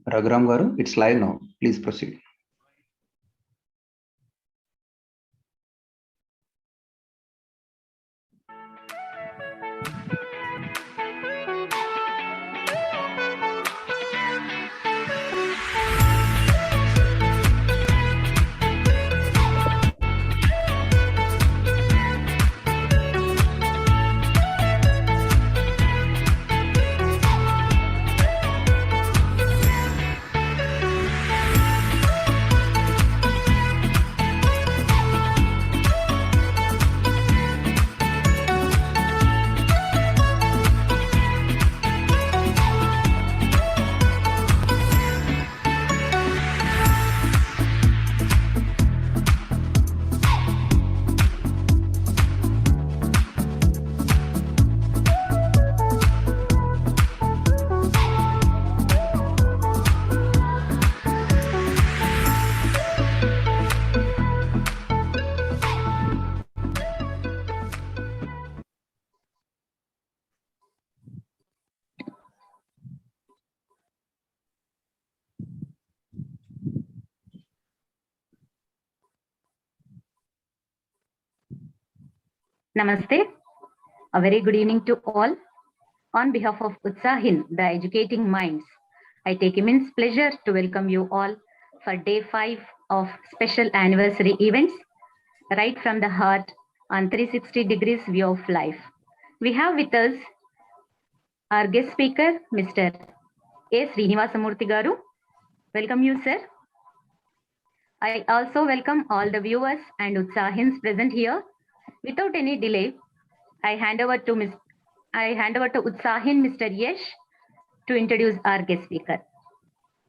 Raghuram Garu, it's live now. Please proceed. Namaste. A very good evening to all. On behalf of Utsahin, the Educating Minds, I take immense pleasure to welcome you all for day 5 of special anniversary events, right from the heart on 360 degrees view of life. We have with us our guest speaker, Mr. A. Srinivasa Murthy garu. Welcome you, sir. I also welcome all the viewers and Utsahins present here. Without any delay, I hand over to Utsahin, Mr. Yash, to introduce our guest speaker.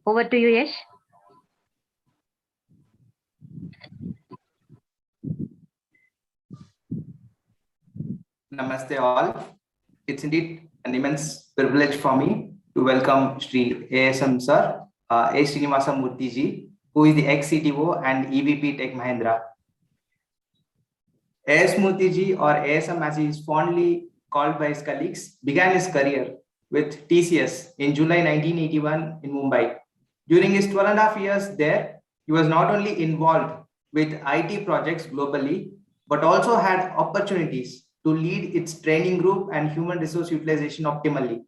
Over to you, Yash. Namaste all. It's indeed an immense privilege for me to welcome Sri A.I.Sc. Sir, A. Srinivasa Murthy ji, who is the ex-CTO and EVP Tech Mahindra. A.S. Murthy ji, or ASM as he is fondly called by his colleagues, began his career with TCS in July 1981 in Mumbai. During his 12.5 years there, he was not only involved with IT projects globally, but also had opportunities to lead its training group and human resource utilization optimally.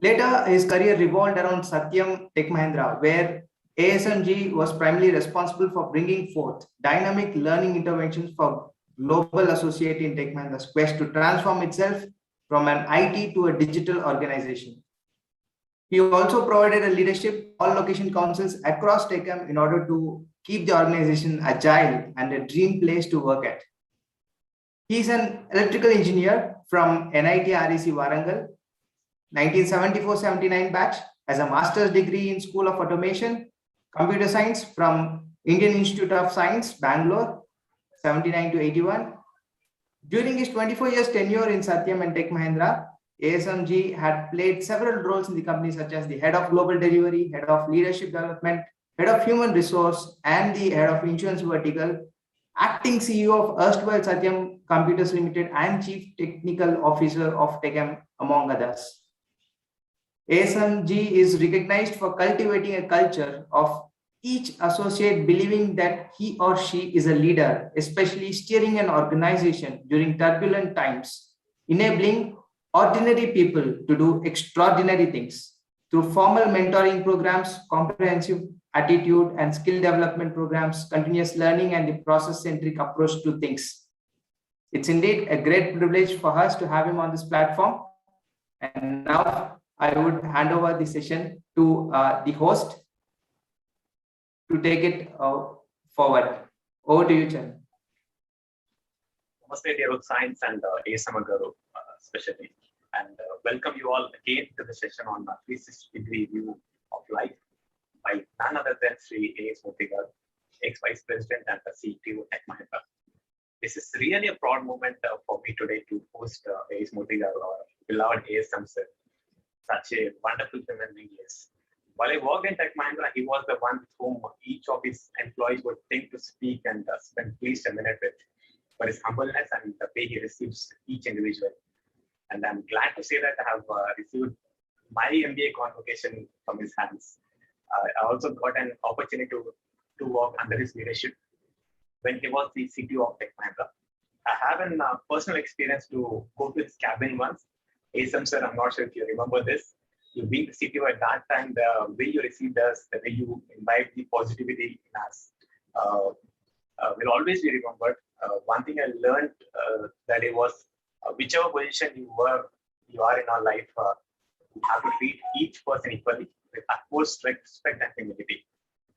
Later, his career revolved around Satyam Tech Mahindra, where ASMG was primarily responsible for bringing forth dynamic learning interventions for global associate in Tech Mahindra's quest to transform itself from an IT to a digital organization. He also provided a leadership all location councils across TechM in order to keep the organization agile and a dream place to work at. He is an electrical engineer from NIT REC Warangal, 1974-79 batch, has a master's degree in School of Automation, Computer Science from Indian Institute of Science, Bangalore, 79 to 81. During his 24 years tenure in Satyam and Tech Mahindra, ASMG had played several roles in the company, such as the head of global delivery, head of leadership development, head of human resource, and the head of insurance vertical, acting CEO of erstwhile Satyam Computers Ltd, and chief technical officer of TechM, among others. ASMG is recognized for cultivating a culture of each associate believing that he or she is a leader, especially steering an organization during turbulent times, enabling ordinary people to do extraordinary things through formal mentoring programs, comprehensive attitude and skill development programs, continuous learning, and the process-centric approach to things. It's indeed a great privilege for us to have him on this platform. And now I would hand over the session to the host to take it forward. Over to you, Chan. Namaste, dear Utsahin and A.I.Sc. Especially. And welcome you all again to the session on 360-degree view of life by none other than Sri A.S. Murthy, ex-Vice President and the CTO Tech Mahindra. This is really a proud moment for me today to host A.S. Murthy, our beloved ASM sir. Such a wonderful human being he is. While I worked in Tech Mahindra, he was the one with whom each of his employees would think to speak and spend at least a minute with, for his humbleness and the way he receives each individual. And I'm glad to say that I have received my MBA convocation from his hands. I also got an opportunity to work under his leadership when he was the CTO of Tech Mahindra. I have a personal experience to go to his cabin once. Asam sir, I'm not sure if you remember this. You being the CTO at that time, the way you received us, the way you invite the positivity in us, will always be remembered. One thing I learned that it was whichever position you are in our life, you have to treat each person equally with utmost respect and humility.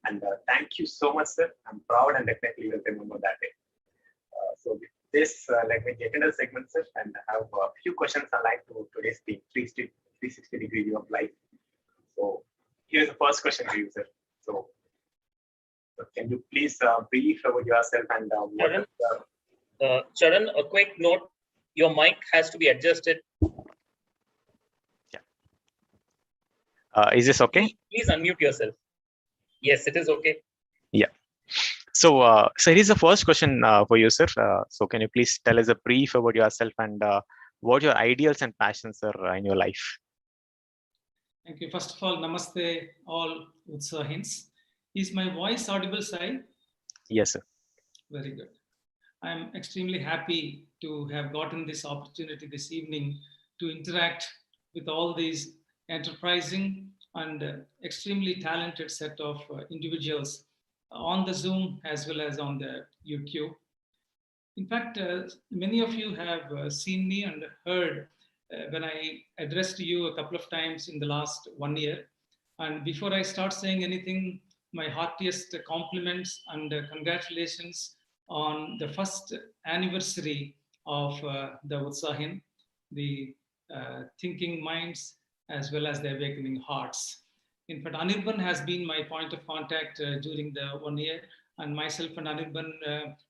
And thank you so much, sir. I'm proud and definitely will remember that day. So with this, let me get into the segment, sir, and have a few questions aligned to today's theme, 360-degree view of life. So here's the first question for you, sir. So can you please brief about yourself and what Charan, a quick note, your mic has to be adjusted. Yeah. Is this okay? Please unmute yourself. Yes, it is okay. Yeah. So, here's the first question for you, sir. So can you please tell us a brief about yourself and what your ideals and passions are in your life? Thank you. First of all, namaste, all Utsahins. Is my voice audible, Sai? Yes, sir. Very good. I'm extremely happy to have gotten this opportunity this evening to interact with all these enterprising and extremely talented set of individuals on the Zoom as well as on the YouTube. In fact, many of you have seen me and heard when I addressed you a couple of times in the last 1 year. And before I start saying anything, my heartiest compliments and congratulations on the first anniversary of the Utsahin, the thinking minds as well as the awakening hearts. In fact, Anirban has been my point of contact during the 1 year, and myself and Anirban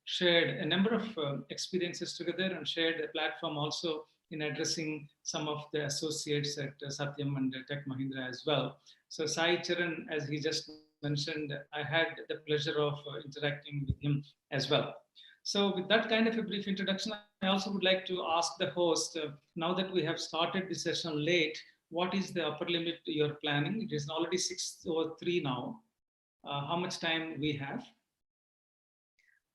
shared a number of experiences together and shared a platform also in addressing some of the associates at Satyam and Tech Mahindra as well. So Sai Charan, as he just mentioned, I had the pleasure of interacting with him as well. So with that kind of a brief introduction, I also would like to ask the host, now that we have started the session late, what is the upper limit you're planning? It is already 6:03 now. How much time we have?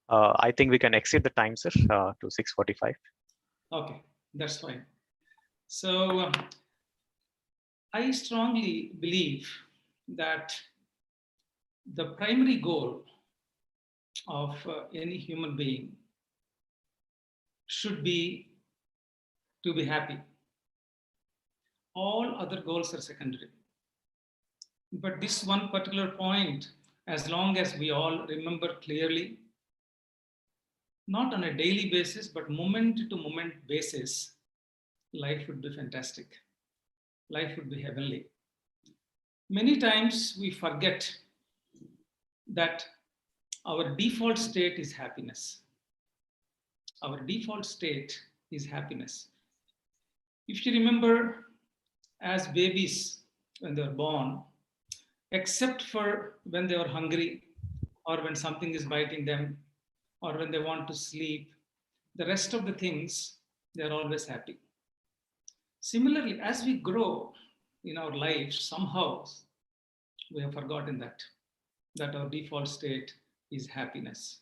I think we can exceed the time, sir, to 6:45. Okay, that's fine. So I strongly believe that the primary goal of any human being should be to be happy. All other goals are secondary. But this one particular point, as long as we all remember clearly, not on a daily basis, but moment to moment basis, life would be fantastic. Life would be heavenly. Many times we forget that our default state is happiness. Our default state is happiness. If you remember, as babies, when they were born, except for when they were hungry or when something is biting them or when they want to sleep, the rest of the things, they're always happy. Similarly, as we grow in our lives, somehow we have forgotten that our default state is happiness.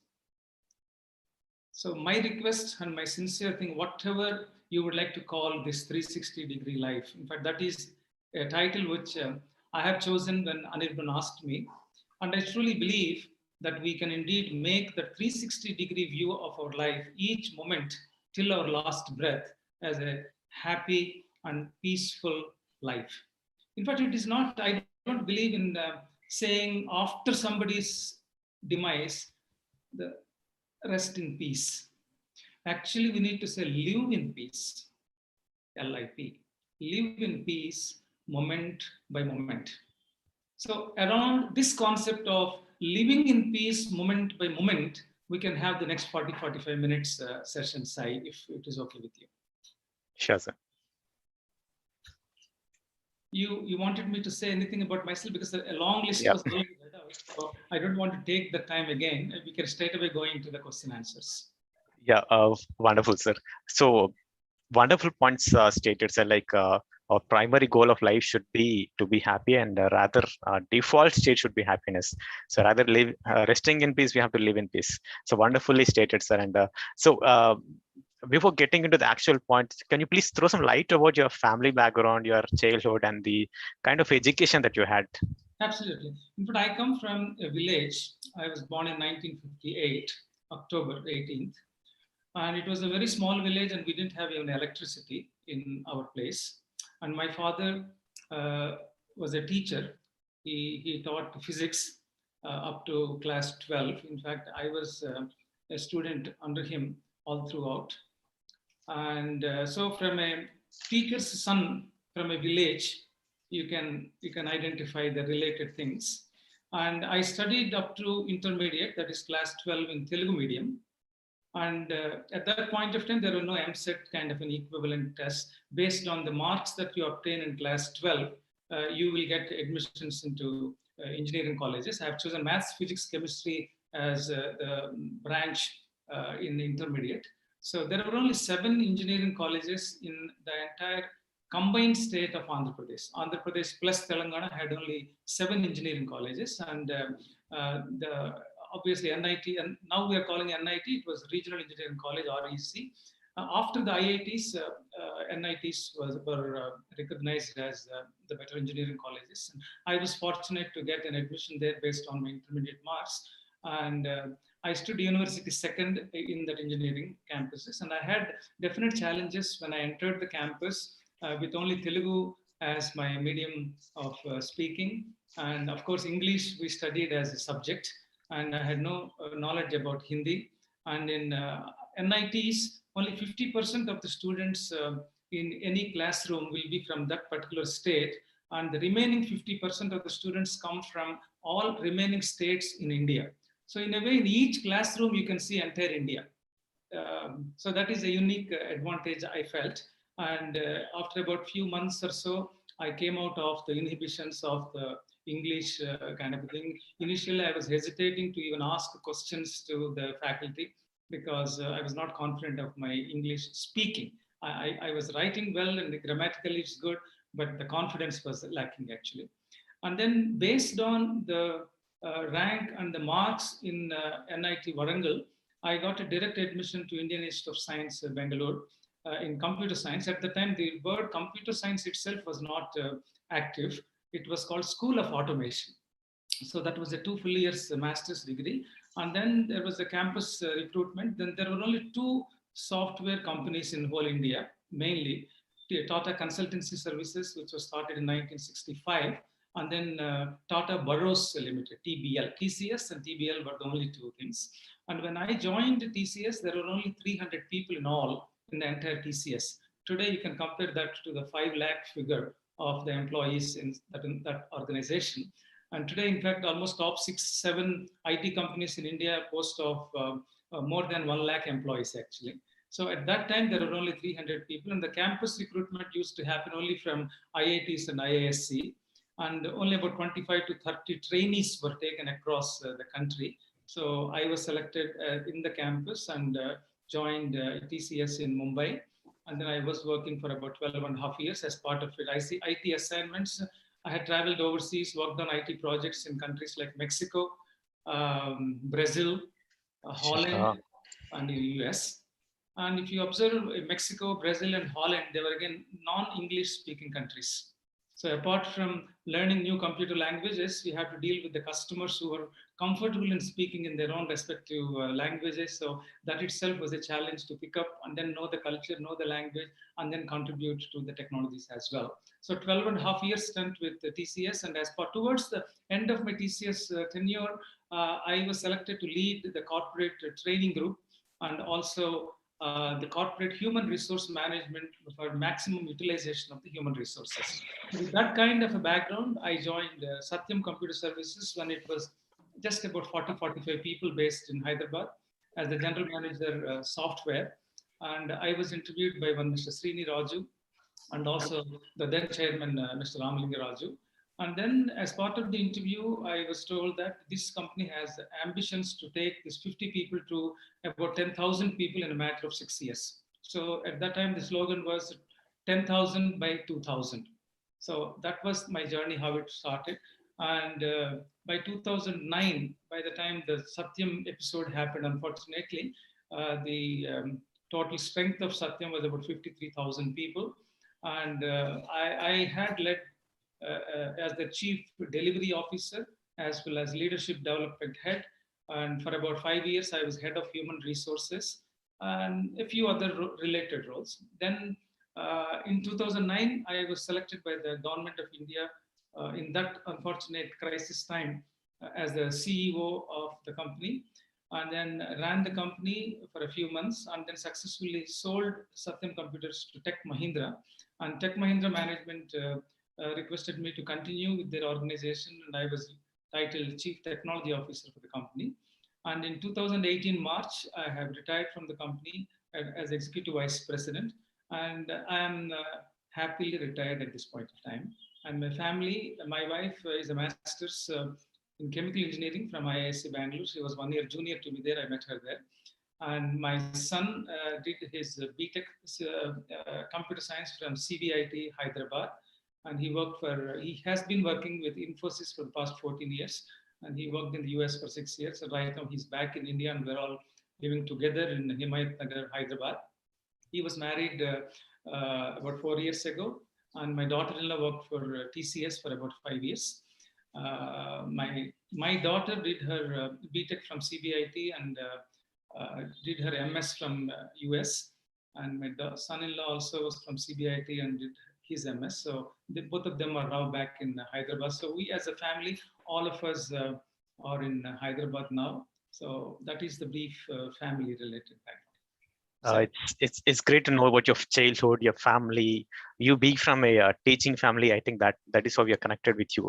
So my request and my sincere thing, whatever you would like to call this 360-degree life, in fact, that is a title which I have chosen when Anirban asked me. And I truly believe that we can indeed make the 360-degree view of our life, each moment till our last breath, as a happy and peaceful life. In fact, it is not, I don't believe in saying after somebody's demise, the rest in peace. Actually, we need to say live in peace, L-I-P. Live in peace, moment by moment. So around this concept of living in peace, moment by moment, we can have the next 40-45 minutes session, Sai, if it is okay with you. Sure, sir. You wanted me to say anything about myself because a long list Yeah. was already read out. So I don't want to take the time again. We can straight away go into the question answers. Yeah, wonderful, sir. So wonderful points stated, sir. Like our primary goal of life should be to be happy, and rather default state should be happiness. So rather live resting in peace, we have to live in peace. So wonderfully stated, sir. And before getting into the actual point, can you please throw some light about your family background, your childhood, and the kind of education that you had? Absolutely. In fact, I come from a village. I was born in 1958, October 18th. And it was a very small village, and we didn't have even electricity in our place. And my father was a teacher. He taught physics up to class 12. In fact, I was a student under him all throughout. And so from a teacher's son from a village, you can identify the related things. And I studied up to intermediate, that is class 12 in Telugu medium. And at that point of time, there were no MSET kind of an equivalent test. Based on the marks that you obtain in class 12, you will get admissions into engineering colleges. I have chosen maths, physics, chemistry as the branch in the intermediate. So there were only 7 engineering colleges in the entire combined state of Andhra Pradesh. Andhra Pradesh plus Telangana had only 7 engineering colleges, and obviously NIT, and now we are calling NIT, it was Regional Engineering College, REC. After the IITs, NITs were recognized as the better engineering colleges. And I was fortunate to get an admission there based on my intermediate marks. And I stood university second in that engineering campuses. And I had definite challenges when I entered the campus with only Telugu as my medium of speaking. And of course, English we studied as a subject. And I had no knowledge about Hindi. And in NITs, only 50% of the students in any classroom will be from that particular state. And the remaining 50% of the students come from all remaining states in India. So in a way, in each classroom, you can see entire India. So that is a unique advantage I felt. And after about few months or so, I came out of the inhibitions of the English kind of thing. Initially, I was hesitating to even ask questions to the faculty because I was not confident of my English speaking. I was writing well and grammatically it's good, but the confidence was lacking actually. And then based on the rank and the marks in NIT Warangal, I got a direct admission to Indian Institute of Science, Bangalore, in computer science. At the time, the word computer science itself was not active. It was called School of Automation. So that was a 2 full years master's degree. And then there was a campus recruitment. Then there were only 2 software companies in whole India, mainly Tata Consultancy Services, which was started in 1965. And then Tata Burrows Limited, TBL. TCS and TBL were the only 2 things. And when I joined TCS, there were only 300 people in all in the entire TCS. Today, you can compare that to the 5 lakh figure of the employees in that organization. And today, in fact, almost top 6-7 IT companies in India boast of more than 1 lakh employees actually. So at that time, there were only 300 people, and the campus recruitment used to happen only from IITs and I.I.Sc. And only about 25 to 30 trainees were taken across the country. So I was selected in the campus and joined TCS in Mumbai. And then I was working for about 12.5 years as part of it. I see IT assignments. I had traveled overseas, worked on IT projects in countries like Mexico, Brazil, Holland, and the US. And if you observe Mexico, Brazil, and Holland, they were again non-English speaking countries. So apart from learning new computer languages, we have to deal with the customers who are comfortable in speaking in their own respective languages. So that itself was a challenge to pick up and then know the culture, know the language, and then contribute to the technologies as well. So 12.5 years spent with the TCS, and as part towards the end of my TCS tenure, I was selected to lead the corporate training group and also the corporate human resource management for maximum utilization of the human resources. With that kind of a background, I joined Satyam Computers Services when it was just about 40-45 people based in Hyderabad as the general manager software. And I was interviewed by one Mr. Srinivasa Raju and also the then chairman, Mr. Ramalinga Raju. And then as part of the interview, I was told that this company has ambitions to take this 50 people to about 10,000 people in a matter of 6 years. So at that time, the slogan was 10,000 by 2000. So that was my journey, how it started. And by 2009, by the time the Satyam episode happened, unfortunately, the total strength of Satyam was about 53,000 people. And I had led as the chief delivery officer, as well as leadership development head. And for about 5 years, I was head of human resources and a few other related roles. Then in 2009, I was selected by the government of India in that unfortunate crisis time as the CEO of the company, and then ran the company for a few months, and then successfully sold Satyam Computers to Tech Mahindra. And Tech Mahindra management requested me to continue with their organization, and I was titled Chief Technology Officer for the company. And in 2018 March, I have retired from the company as Executive Vice President, and I am happily retired at this point of time. And my family, my wife is a master's in chemical engineering from I.I.Sc Bangalore. She was 1 year junior to me there. I met her there. And my son did his B.Tech computer science from CBIT Hyderabad. And he has been working with Infosys for the past 14 years. And he worked in the US for 6 years. And right now he's back in India, and we're all living together in Himayat Nagar, Hyderabad. He was married about 4 years ago, and my daughter-in-law worked for TCS for about 5 years. My daughter did her B.Tech from CBIT and did her MS from US, and my son-in-law also was from CBIT and did his MS. So both of them are now back in Hyderabad. So we as a family, all of us are in Hyderabad now. So that is the brief family-related background. It's great to know about your childhood, your family. You being from a teaching family, I think that is how we are connected with you,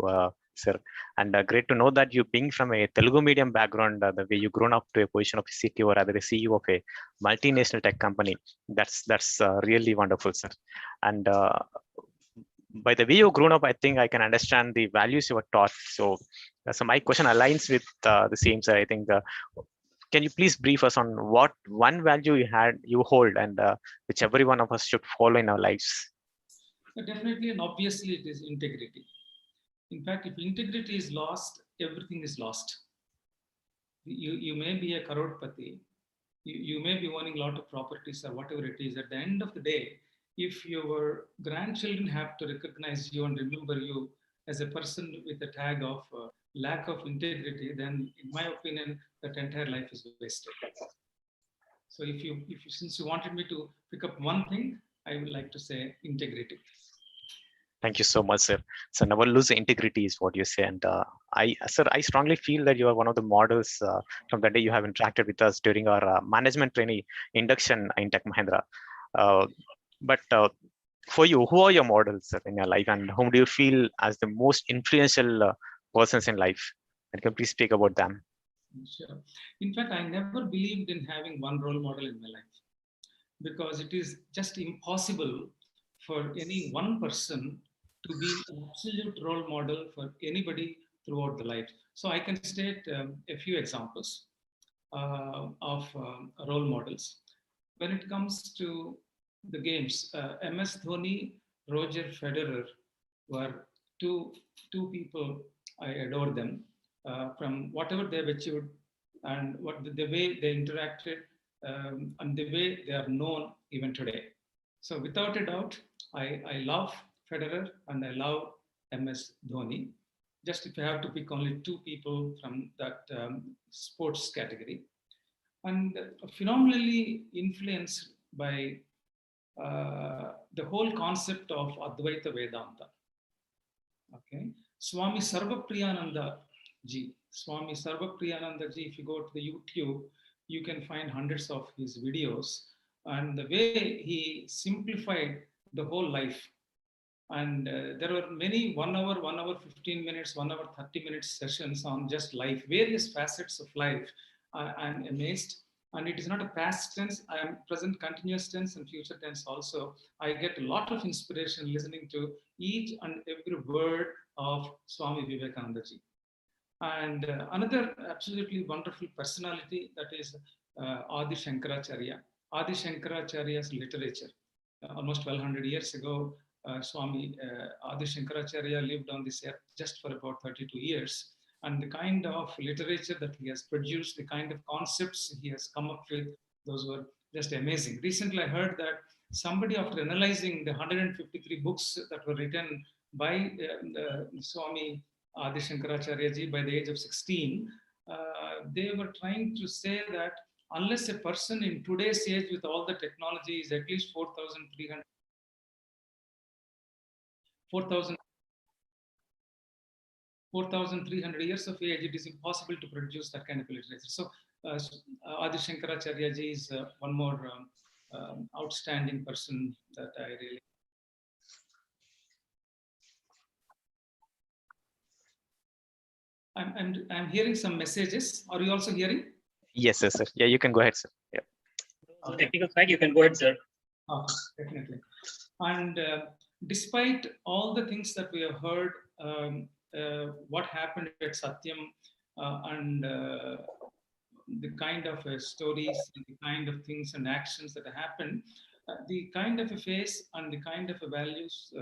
sir. And great to know that you being from a Telugu medium background, the way you grown up to a position of a CTO or rather a CEO of a multinational tech company. That's really wonderful, sir. And by the way you grown up, I think I can understand the values you were taught. So my question aligns with the same, sir. I think. Can you please brief us on what one value you hold and which every one of us should follow in our lives? Definitely and obviously it is integrity. In fact, if integrity is lost, everything is lost. You may be a crorepati, you may be owning a lot of properties or whatever it is. At the end of the day, if your grandchildren have to recognize you and remember you as a person with a tag of lack of integrity, then in my opinion, that entire life is wasted. So since you wanted me to pick up one thing, I would like to say integrity. Thank you so much, sir. So never lose integrity is what you say. And I strongly feel that you are one of the models from the day you have interacted with us during our management trainee induction in Tech Mahindra. But for you, who are your models in your life, and whom do you feel as the most influential persons in life? And can you please speak about them? Sure. In fact, I never believed in having one role model in my life, because it is just impossible for any one person to be an absolute role model for anybody throughout the life. So I can state a few examples of role models. When it comes to the games, MS Dhoni, Roger Federer were two people. I adore them from whatever they've achieved and the way they interacted and the way they are known even today. So without a doubt, I love Federer and I love MS Dhoni. Just if I have to pick only two people from that sports category. And phenomenally influenced by the whole concept of Advaita Vedanta. Okay, Swami Sarvapriyananda ji. Swami Sarvapriyananda ji, if you go to the YouTube, you can find hundreds of his videos, and the way he simplified the whole life. And there were many 1 hour, 1 hour, 15 minutes, 1 hour, 30 minutes sessions on just life, various facets of life. I'm amazed. And it is not a past tense, I am present continuous tense and future tense also. I get a lot of inspiration listening to each and every word of Swami Vivekananda ji. And another absolutely wonderful personality, that is Adi Shankaracharya. Adi Shankaracharya's literature. almost 1200 years ago, Swami Adi Shankaracharya lived on this earth just for about 32 years. And the kind of literature that he has produced, the kind of concepts he has come up with, those were just amazing. Recently, I heard that somebody, after analyzing the 153 books that were written by Swami Adi Shankaracharya ji by the age of 16, they were trying to say that unless a person in today's age with all the technology is at least 4,300 years of age, it is impossible to produce that kind of literature. So Adi Shankaracharya ji is one more outstanding person that I really. I'm hearing some messages. Are you also hearing? Yes, sir. Yeah, you can go ahead, sir. Yeah. Okay. Technical side, you can go ahead, sir. Okay, definitely. And despite all the things that we have heard, what happened at Satyam and the kind of stories, and the kind of things and actions that happened, the kind of a face and the kind of a values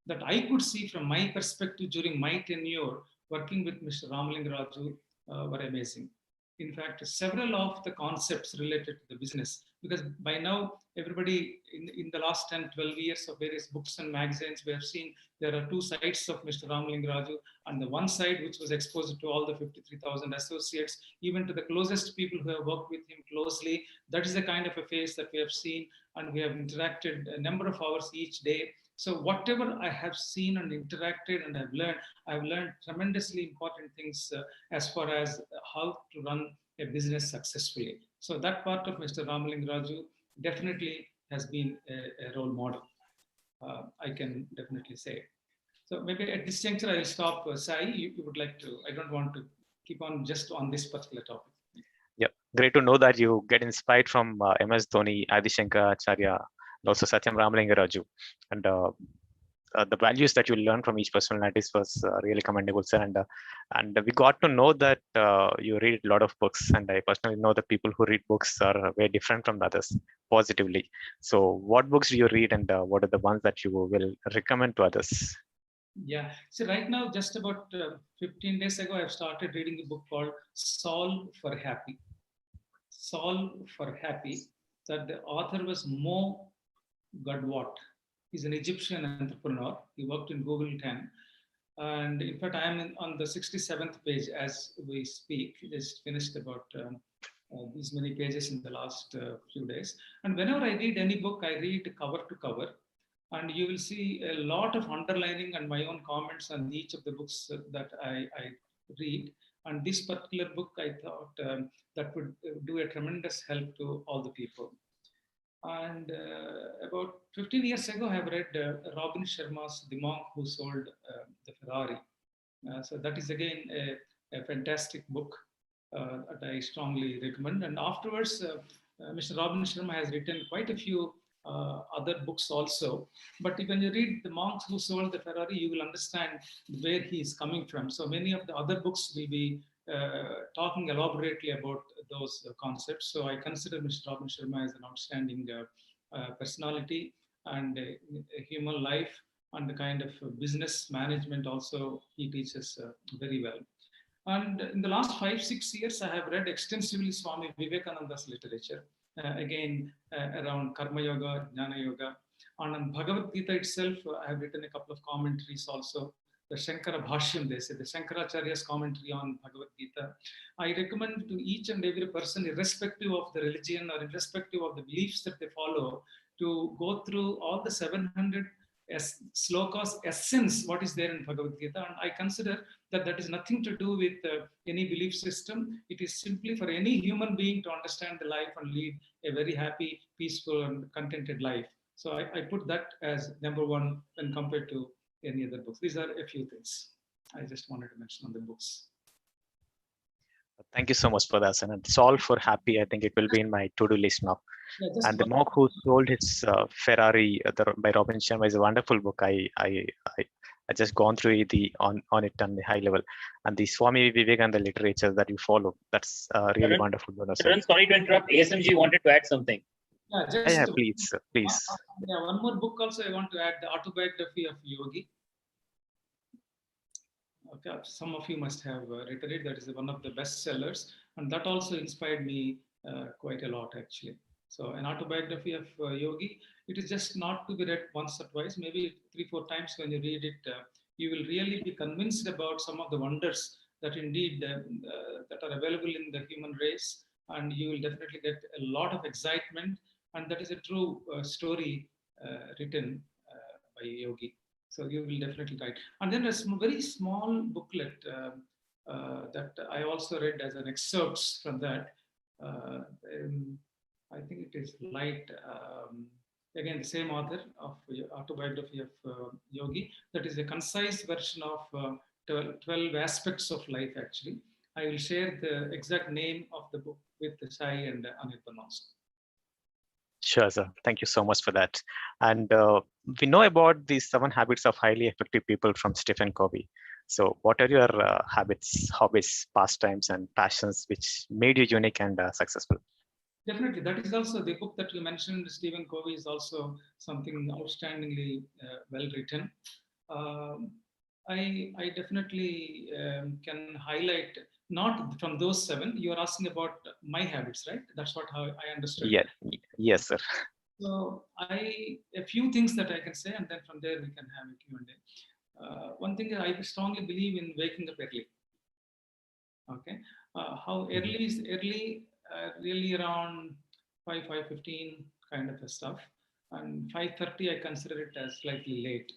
that I could see from my perspective during my tenure working with Mr. Ramalinga Raju were amazing. In fact, several of the concepts related to the business, because by now everybody in the last 10, 12 years of various books and magazines, we have seen there are two sides of Mr. Ramalinga Raju, and the one side which was exposed to all the 53,000 associates, even to the closest people who have worked with him closely. That is the kind of a face that we have seen, and we have interacted a number of hours each day. So whatever I have seen and interacted and I've learned tremendously important things as far as how to run a business successfully. So that part of Mr. Ramalinga Raju definitely has been a role model. I can definitely say. So maybe at this juncture, I will stop. Sai, you would like to, I don't want to keep on just on this particular topic. Yeah, great to know that you get inspired from MS Dhoni, Adi Shankaracharya, and also Satyam Ramalinga Raju. And the values that you learn from each personalities was really commendable, sir. And we got to know that you read a lot of books, and I personally know that people who read books are very different from the others positively. So what books do you read, and what are the ones that you will recommend to others? Yeah, so right now, just about 15 days ago, I've started reading a book called Solve for Happy. Solve for Happy, that the author was Mo Gadwat. He's an Egyptian entrepreneur. He worked in Google 10. And in fact, I am on the 67th page as we speak. Just finished about these many pages in the last few days. And whenever I read any book, I read cover to cover. And you will see a lot of underlining and my own comments on each of the books that I read. And this particular book, I thought that would do a tremendous help to all the people. And about 15 years ago, I have read Robin Sharma's The Monk Who Sold the Ferrari. So that is again a fantastic book that I strongly recommend. And afterwards, Mr. Robin Sharma has written quite a few other books also. But when you read The Monk Who Sold the Ferrari, you will understand where he is coming from. So many of the other books will be talking elaborately about those concepts. So I consider Mr. Robin Sharma as an outstanding personality and human life, and the kind of business management also he teaches very well. And in the last 5-6 years, I have read extensively Swami Vivekananda's literature, again around Karma Yoga, Jnana Yoga. And on Bhagavad Gita itself, I have written a couple of commentaries also. The Shankara Bhashyam, they say, the Shankaracharya's commentary on Bhagavad Gita. I recommend to each and every person, irrespective of the religion or irrespective of the beliefs that they follow, to go through all the 700 slokas essence, what is there in Bhagavad Gita. And I consider that that is nothing to do with any belief system. It is simply for any human being to understand the life and lead a very happy, peaceful, and contented life. So I put that as number one when compared to any other books. These are a few things I just wanted to mention on the books. Thank you so much for that, and Solve for Happy. I think it will be in my to-do list now. Yeah, and The Monk Who Sold His Ferrari by Robin Sharma is a wonderful book. I just gone through on it on the high level, and the Swami Vivekananda literature that you follow, that's really wonderful. Sorry to interrupt. ASMG wanted to add something. Yeah, just Yeah, please, please. one more book also I want to add, the autobiography of Yogi. Okay, some of you must have read it. That is one of the best sellers, and that also inspired me quite a lot actually. So an autobiography of Yogi, it is just not to be read once or twice, maybe 3-4 times. When you read it, you will really be convinced about some of the wonders that indeed that are available in the human race, and you will definitely get a lot of excitement. And that is a true story written by Yogi. So you will definitely write. And then a very small booklet that I also read as an excerpts from that. I think it is Light. Again, the same author of autobiography of Yogi. That is a concise version of 12 aspects of life. Actually, I will share the exact name of the book with Sai and Anirban also. Sure, sir. Thank you so much for that. And we know about the 7 habits of highly effective people from Stephen Covey. So what are your habits, hobbies, pastimes, and passions which made you unique and successful? Definitely. That is also the book that you mentioned, Stephen Covey, is also something outstandingly well written. I definitely can highlight, not from those 7, you are asking about my habits, right? That's what how I understood. Yeah. Yes, sir. So a few things that I can say, and then from there we can have a Q&A. One thing, I strongly believe in waking up early. Okay. How early is early? Really around 5:15 kind of a stuff, and 5:30 I consider it as slightly late.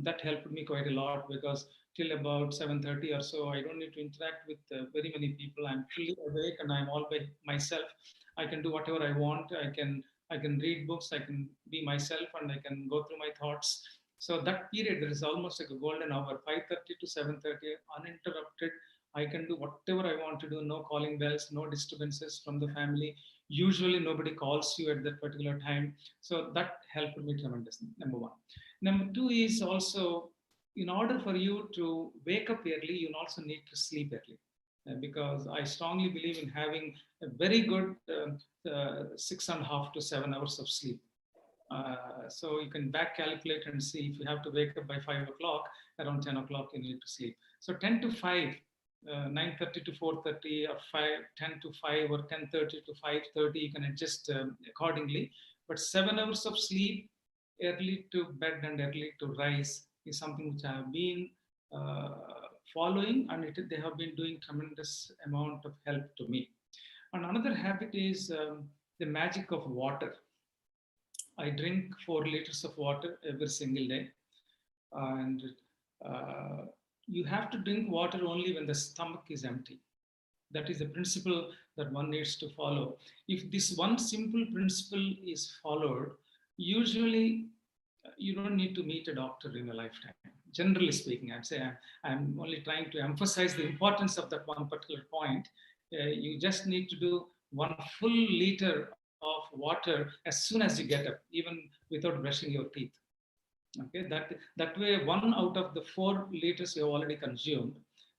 That helped me quite a lot, because till about 7:30 or so, I don't need to interact with very many people. I'm fully awake and I'm all by myself. I can do whatever I want. I can read books. I can be myself, and I can go through my thoughts. So that period, there is almost like a golden hour, 5:30 to 7:30, uninterrupted. I can do whatever I want to do. No calling bells, no disturbances from the family. Usually nobody calls you at that particular time. So that helped me tremendously, number 1. Number 2 is also, in order for you to wake up early, you also need to sleep early. Because I strongly believe in having a very good 6.5 to 7 hours of sleep. So you can back calculate and see, if you have to wake up by 5 o'clock, around 10 o'clock you need to sleep. So 10 to 5, 9:30 to 4:30, or 10 to 5, or 10:30 to 5:30, you can adjust accordingly. But 7 hours of sleep, early to bed and early to rise, is something which I have been following, and they have been doing tremendous amount of help to me. And another habit is the magic of water. I drink 4 liters of water every single day, and you have to drink water only when the stomach is empty. That is a principle that one needs to follow. If this one simple principle is followed, usually you don't need to meet a doctor in a lifetime. Generally speaking, I'd say I'm only trying to emphasize the importance of that one particular point. You just need to do 1 full liter of water as soon as you get up, even without brushing your teeth. Okay, that way 1 out of the 4 liters you have already consumed.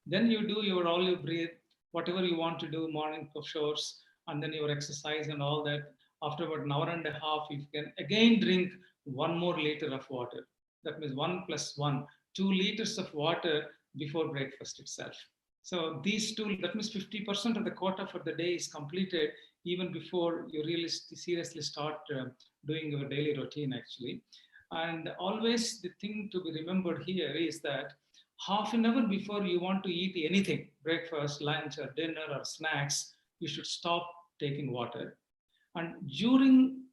Then you do your all you breathe, whatever you want to do, morning chores, and then your exercise and all that. After about an hour and a half, you can again drink 1 more liter of water. That means 1 plus 1, 2 liters of water before breakfast itself. So these 2, that means 50% of the quota for the day is completed even before you really seriously start doing your daily routine actually. And always the thing to be remembered here is that half an hour before you want to eat anything, breakfast, lunch, or dinner, or snacks, you should stop taking water. And during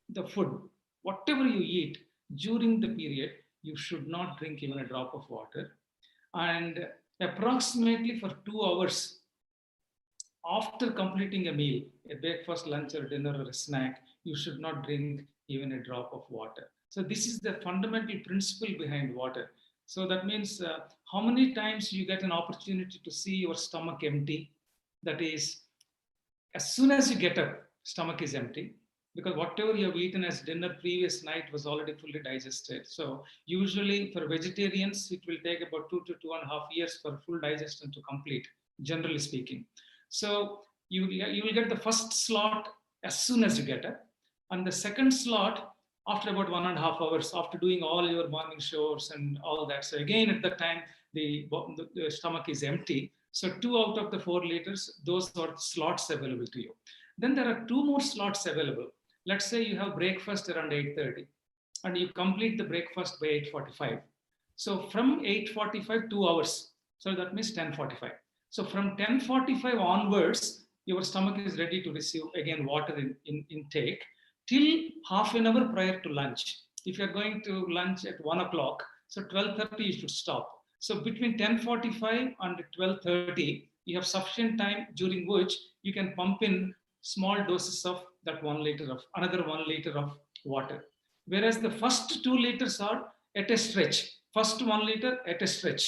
the food, whatever you eat, during the period, you should not drink even a drop of water. And approximately for 2 hours after completing a meal, a breakfast, lunch, or dinner, or a snack, you should not drink even a drop of water. So this is the fundamental principle behind water. So that means how many times you get an opportunity to see your stomach empty? That is, as soon as you get up, stomach is empty, because whatever you have eaten as dinner previous night was already fully digested. So usually for vegetarians, it will take about 2 to 2.5 years for full digestion to complete, generally speaking. So you will get the first slot as soon as you get up. And the second slot after about 1.5 hours, after doing all your morning chores and all that. So again, at that time, the stomach is empty. So 2 out of the 4 liters, those are slots available to you. Then there are 2 more slots available. Let's say you have breakfast around 8:30 and you complete the breakfast by 8:45. So from 8:45, 2 hours. So that means 10:45. So from 10:45 onwards, your stomach is ready to receive again water in intake till half an hour prior to lunch. If you're going to lunch at 1 o'clock, so 12:30 you should stop. So between 10:45 and 12:30, you have sufficient time during which you can pump in small doses of that 1 liter of another 1 liter of water. Whereas the first 2 liters are at a stretch. First 1 liter at a stretch.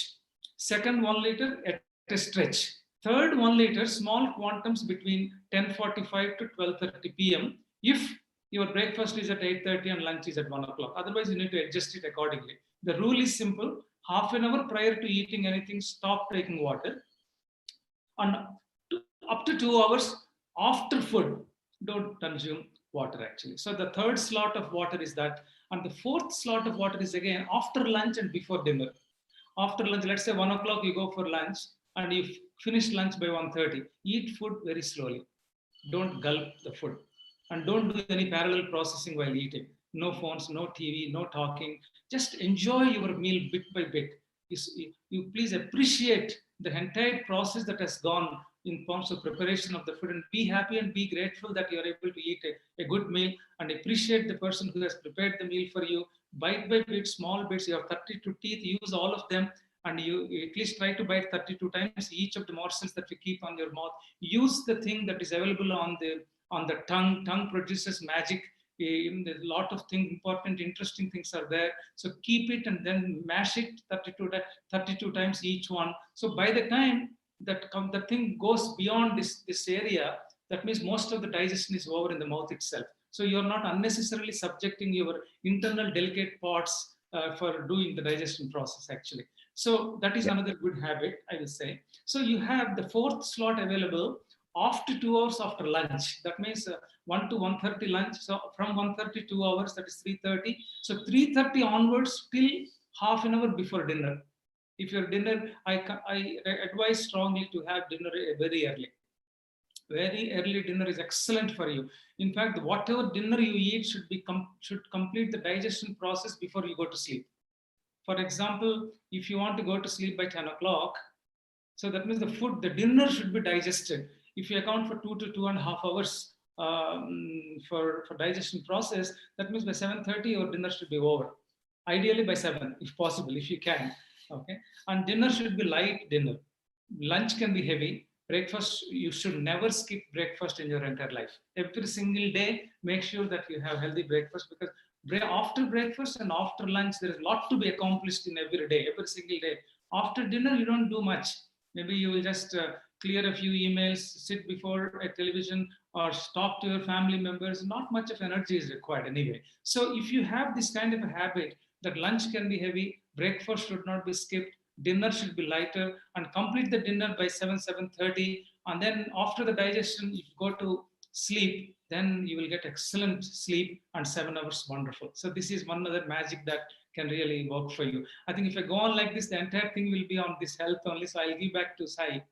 Second 1 liter at a stretch. Third 1 liter, small quantums between 10:45 to 12:30 p.m. if your breakfast is at 8:30 and lunch is at 1 o'clock. Otherwise, you need to adjust it accordingly. The rule is simple. Half an hour prior to eating anything, stop taking water. And up to 2 hours after food, don't consume water actually. So the third slot of water is that. And the fourth slot of water is again after lunch and before dinner. After lunch, let's say 1 o'clock, you go for lunch and you finish lunch by 1:30. Eat food very slowly. Don't gulp the food. And don't do any parallel processing while eating. No phones, no TV, no talking. Just enjoy your meal bit by bit. You please appreciate the entire process that has gone in terms of preparation of the food, and be happy and be grateful that you are able to eat a good meal, and appreciate the person who has prepared the meal for you. Bite by bit, small bits. You have 32 teeth, use all of them, and you at least try to bite 32 times each of the morsels that you keep on your mouth. Use the thing that is available on the tongue. Tongue produces magic. There's a lot of things, important, interesting things are there. So keep it and then mash it 32 times each one. So by the time that the thing goes beyond this area, that means most of the digestion is over in the mouth itself. So you're not unnecessarily subjecting your internal delicate parts for doing the digestion process actually. So that is another good habit, I will say. So you have the fourth slot available after 2 hours after lunch. That means 1 to 1:30 lunch. So from 1:30 2 hours, that is 3:30. So 3:30 onwards till half an hour before dinner. If your dinner, I advise strongly to have dinner very early. Very early dinner is excellent for you. In fact, whatever dinner you eat should complete the digestion process before you go to sleep. For example, if you want to go to sleep by 10 o'clock, so that means the dinner should be digested. If you account for 2 to 2.5 hours for digestion process, that means by 7:30 your dinner should be over. Ideally by 7, if possible, if you can. Okay, and dinner should be light dinner. Lunch can be heavy. Breakfast, you should never skip breakfast in your entire life. Every single day, make sure that you have healthy breakfast, because after breakfast and after lunch, there is a lot to be accomplished in every day, every single day. After dinner, you don't do much. Maybe you will just clear a few emails, sit before a television, or talk to your family members. Not much of energy is required anyway. So if you have this kind of a habit that lunch can be heavy, breakfast should not be skipped, dinner should be lighter, and complete the dinner by 7:30, and then after the digestion, if you go to sleep, then you will get excellent sleep, and 7 hours wonderful. So this is one other magic that can really work for you. I think if I go on like this, the entire thing will be on this health only. So I'll give back to Sai.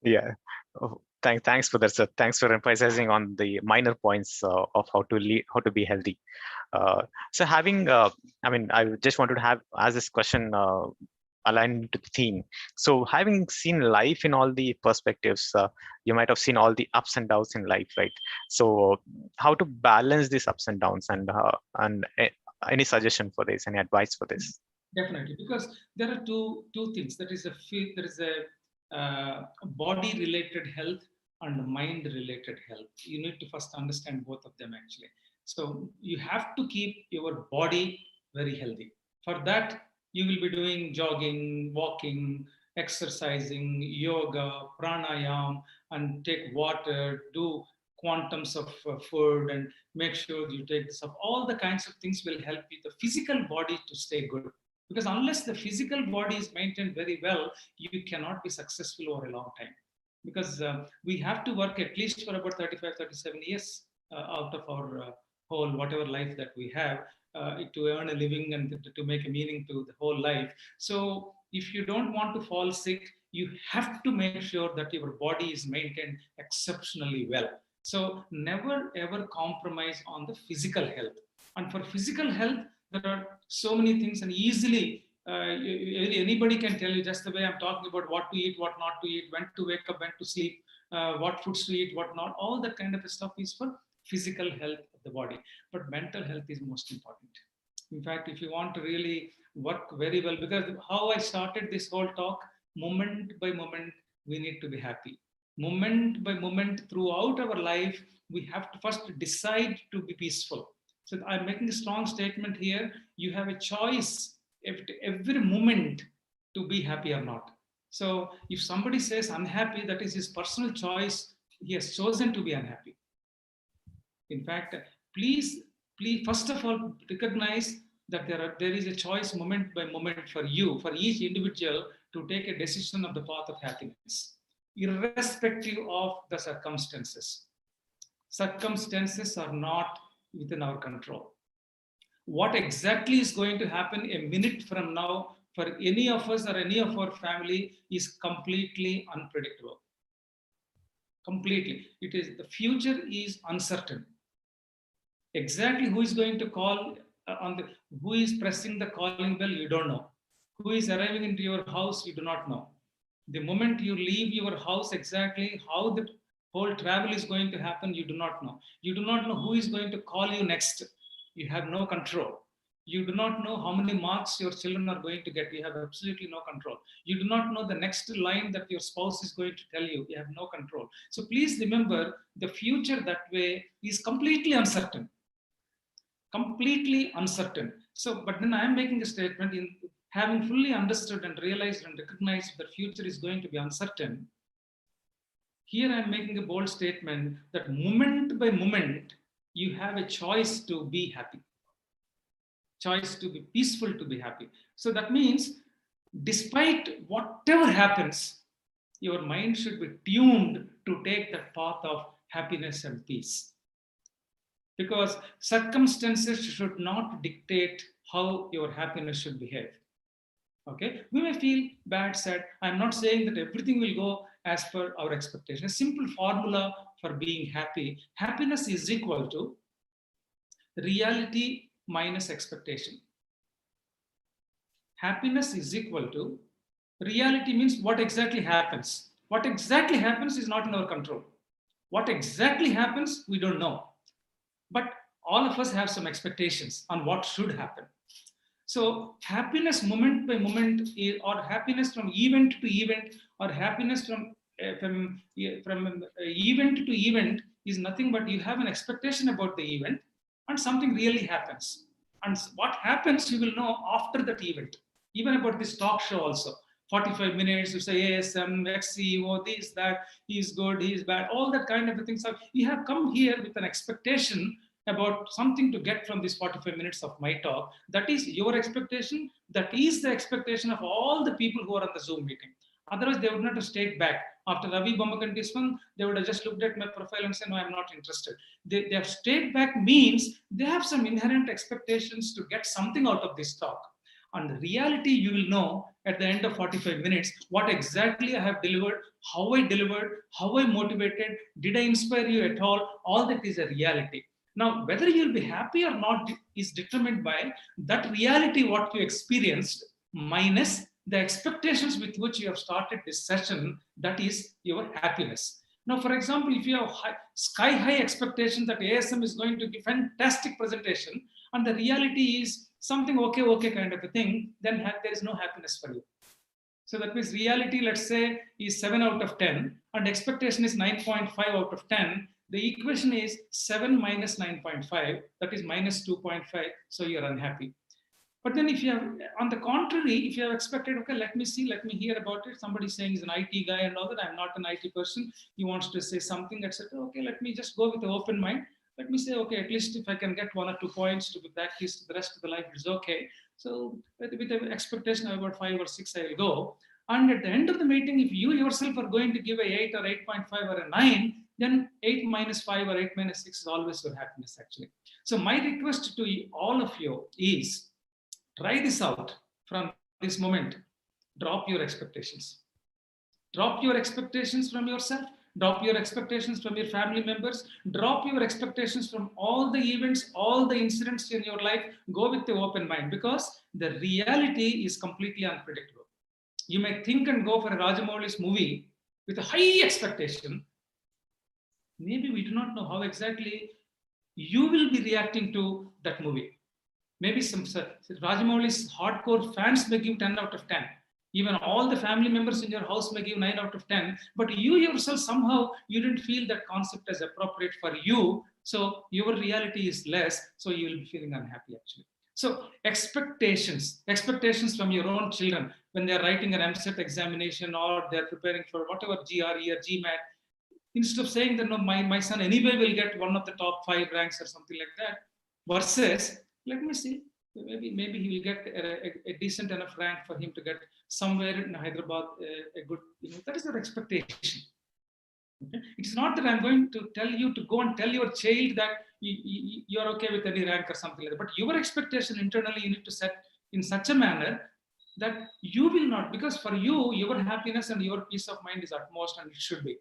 Yeah. Oh, thanks for that, sir. Thanks for emphasizing on the minor points of how to be healthy. So having, I just wanted to ask this question aligned to the theme. So having seen life in all the perspectives, you might have seen all the ups and downs in life, right? So how to balance these ups and downs, and any suggestion for this, any advice for this? Definitely, because there are two things. There is a body-related health and mind-related health. You need to first understand both of them actually. So you have to keep your body very healthy. For that, you will be doing jogging, walking, exercising, yoga, pranayam, and take water, do quantums of food, and make sure you take this up. All the kinds of things will help you, the physical body, to stay good. Because unless the physical body is maintained very well, you cannot be successful over a long time. Because we have to work at least for about 35, 37 years out of our whole whatever life that we have, to earn a living and to make a meaning to the whole life. So if you don't want to fall sick, you have to make sure that your body is maintained exceptionally well. So never ever compromise on the physical health. And for physical health, there are so many things, and easily anybody can tell you, just the way I'm talking about what to eat, what not to eat, when to wake up, when to sleep, what foods to eat, what not. All that kind of stuff is for physical health of the body. But mental health is most important. In fact, if you want to really work very well, because how I started this whole talk, moment by moment, we need to be happy. Moment by moment throughout our life, we have to first decide to be peaceful. So I'm making a strong statement here. You have a choice every moment to be happy or not. So if somebody says unhappy, that is his personal choice. He has chosen to be unhappy. In fact, please, first of all, recognize that there is a choice moment by moment for you, for each individual, to take a decision of the path of happiness, irrespective of the circumstances. Circumstances are not within our control. What exactly is going to happen a minute from now for any of us or any of our family is completely unpredictable. Completely. It is, the future is uncertain. Exactly who is going to call who is pressing the calling bell, you don't know. Who is arriving into your house, you do not know. The moment you leave your house, exactly how the whole travel is going to happen, you do not know. You do not know who is going to call you next. You have no control. You do not know how many marks your children are going to get. You have absolutely no control. You do not know the next line that your spouse is going to tell you. You have no control. So please remember, the future that way is completely uncertain. Completely uncertain. So, but then I am making a statement, in having fully understood and realized and recognized the future is going to be uncertain. Here I am making a bold statement that moment by moment, you have a choice to be happy. Choice to be peaceful, to be happy. So that means, despite whatever happens, your mind should be tuned to take that path of happiness and peace. Because circumstances should not dictate how your happiness should behave. Okay, we may feel bad, sad. I'm not saying that everything will go as per our expectation. A simple formula for being happy: happiness is equal to reality minus expectation. Happiness is equal to reality, means what exactly happens. What exactly happens is not in our control. What exactly happens, we don't know. But all of us have some expectations on what should happen. So happiness moment by moment, or happiness from event to event, or happiness from event to event, is nothing but you have an expectation about the event and something really happens. And what happens, you will know after that event. Even about this talk show also. 45 minutes, you say, yes, ex-CEO, this, that, he's good, he's bad, all that kind of things. So you have come here with an expectation about something to get from this 45 minutes of my talk. That is your expectation. That is the expectation of all the people who are on the Zoom meeting. Otherwise, they would not have stayed back. After Ravi Bombakanti's one, they would have just looked at my profile and said, no, I'm not interested. They have stayed back means they have some inherent expectations to get something out of this talk. And the reality, you will know at the end of 45 minutes what exactly I have delivered, how I motivated, did I inspire you at all? All that is a reality. Now, whether you'll be happy or not is determined by that reality, what you experienced, minus the expectations with which you have started this session, that is your happiness. Now, for example, if you have sky high expectations that ASM is going to give fantastic presentation, and the reality is something okay kind of a thing, then there is no happiness for you. So that means reality, let's say, is 7 out of 10, and expectation is 9.5 out of 10. The equation is 7 minus 9.5, that is minus 2.5, so you're unhappy. But then if you have, on the contrary, if you have expected, okay, let me hear about it. Somebody saying he's an IT guy and all that, I'm not an IT person. He wants to say something, etc. Okay, let me just go with an open mind. Let me say, okay, at least if I can get 1 or 2 points to be practiced, the rest of the life is okay. So with an expectation of about 5 or 6, I will go. And at the end of the meeting, if you yourself are going to give a 8 or 8.5 or a 9, then 8 minus 5 or 8 minus 6 is always your happiness actually. So my request to all of you is try this out from this moment. Drop your expectations. Drop your expectations from yourself. Drop your expectations from your family members. Drop your expectations from all the events, all the incidents in your life. Go with the open mind because the reality is completely unpredictable. You may think and go for a Rajamouli's movie with a high expectation. Maybe we do not know how exactly you will be reacting to that movie. Maybe some Rajamouli's hardcore fans may give 10 out of 10. Even all the family members in your house may give 9 out of 10. But you yourself, somehow, you didn't feel that concept as appropriate for you. So your reality is less. So you will be feeling unhappy actually. So expectations from your own children when they're writing an MCET examination or they're preparing for whatever GRE or GMAT, instead of saying that no, my son anyway will get one of the top 5 ranks or something like that, versus let me see, maybe he will get a decent enough rank for him to get somewhere in Hyderabad a good, that is your expectation. Okay? It's not that I'm going to tell you to go and tell your child that you're okay with any rank or something like that, but your expectation internally you need to set in such a manner that you will not, because for you, your happiness and your peace of mind is utmost and it should be.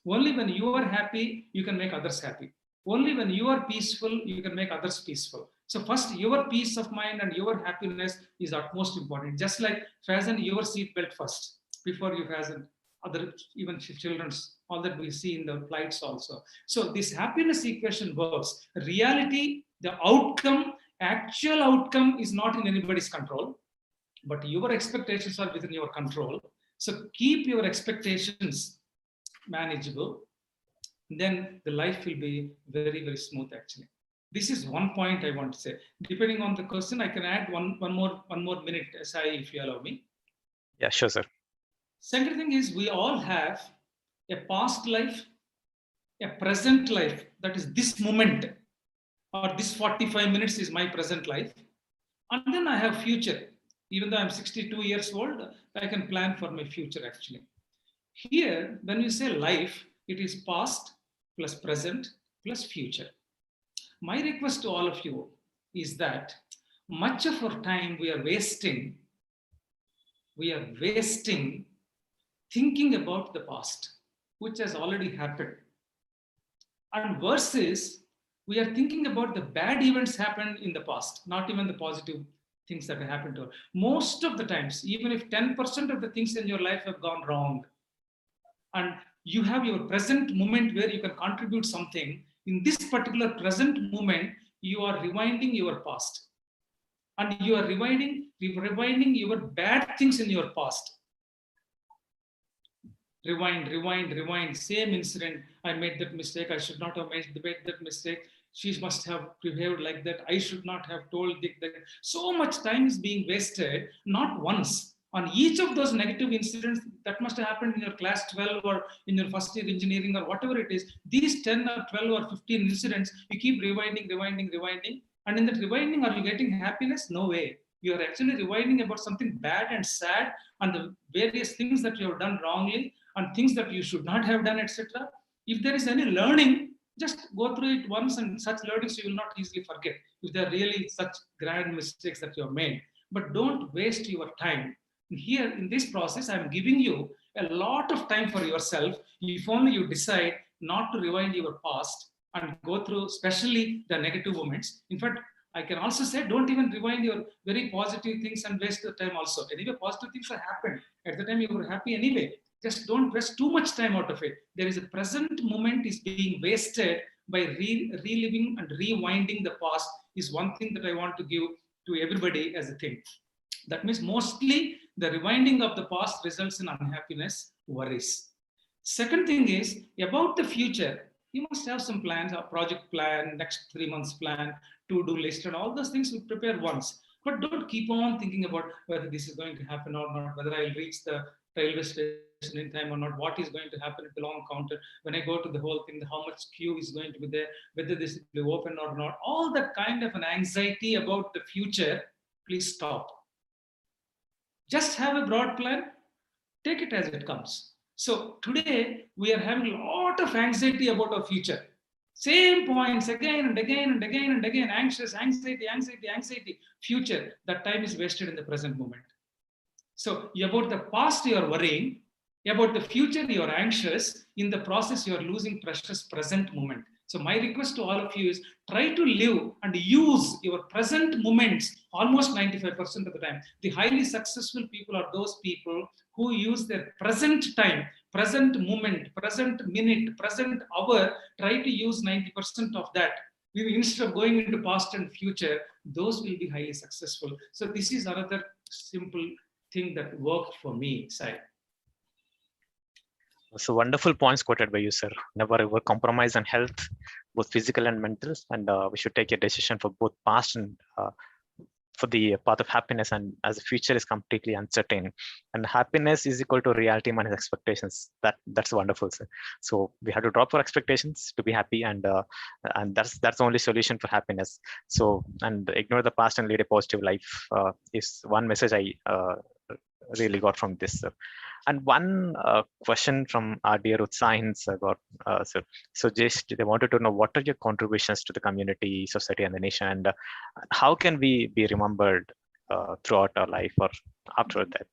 Only when you are happy, you can make others happy. Only when you are peaceful, you can make others peaceful. So first, your peace of mind and your happiness is utmost important. Just like fasten your seatbelt first before you fasten other, even children's, all that we see in the flights also. So this happiness equation works. Reality, the outcome, actual outcome is not in anybody's control, but your expectations are within your control. So keep your expectations manageable, then the life will be very, very smooth actually. This is one point I want to say. Depending on the question, I can add one more minute, Sai, if you allow me. Yeah, sure, sir. Second thing is we all have a past life, a present life, that is this moment, or this 45 minutes is my present life. And then I have future. Even though I'm 62 years old, I can plan for my future actually. Here, when you say life, it is past plus present plus future. My request to all of you is that much of our time we are wasting thinking about the past, which has already happened. And versus, we are thinking about the bad events happened in the past, not even the positive things that have happened to us. Most of the times, even if 10% of the things in your life have gone wrong, and you have your present moment where you can contribute something, in this particular present moment, you are rewinding your past. And you are rewinding your bad things in your past. Rewind, same incident. I made that mistake. I should not have made that mistake. She must have behaved like that. I should not have told that. So much time is being wasted, not once. On each of those negative incidents that must have happened in your class 12 or in your first year engineering or whatever it is, these 10 or 12 or 15 incidents, you keep rewinding. And in that rewinding, are you getting happiness? No way. You are actually rewinding about something bad and sad and the various things that you have done wrongly and things that you should not have done, etc. If there is any learning, just go through it once, and such learnings you will not easily forget if there are really such grand mistakes that you have made. But don't waste your time. Here in this process, I'm giving you a lot of time for yourself. If only you decide not to rewind your past and go through, especially the negative moments. In fact, I can also say, don't even rewind your very positive things and waste the time also. Anyway, positive things have happened. At the time you were happy anyway. Just don't waste too much time out of it. There is a present moment is being wasted by reliving and rewinding the past is one thing that I want to give to everybody as a thing. That means mostly the rewinding of the past results in unhappiness, worries. Second thing is about the future. You must have some plans, a project plan, next 3 months plan, to-do list, and all those things we prepare once. But don't keep on thinking about whether this is going to happen or not, whether I'll reach the railway station in time or not, what is going to happen at the long counter, when I go to the whole thing, how much queue is going to be there, whether this will be open or not. All that kind of an anxiety about the future, please stop. Just have a broad plan, take it as it comes. So today we are having a lot of anxiety about our future. Same points again and again and again and again, anxious, anxiety, anxiety, anxiety. Future, that time is wasted in the present moment. So about the past, you are worrying. About the future, you are anxious. In the process, you are losing precious present moment. So my request to all of you is try to live and use your present moments almost 95% of the time. The highly successful people are those people who use their present time, present moment, present minute, present hour, try to use 90% of that. Instead of going into past and future, those will be highly successful. So this is another simple thing that worked for me, Sai. So wonderful points quoted by you, sir. Never ever compromise on health, both physical and mental, and we should take a decision for both past and for the path of happiness, and as the future is completely uncertain, and happiness is equal to reality minus expectations. That's wonderful, sir. So we have to drop our expectations to be happy, and that's the only solution for happiness. So, and ignore the past and lead a positive life is one message I really got from this, sir. And one question from our dear Utsahin got, so just they wanted to know what are your contributions to the community, society, and the nation, and how can we be remembered throughout our life or after that?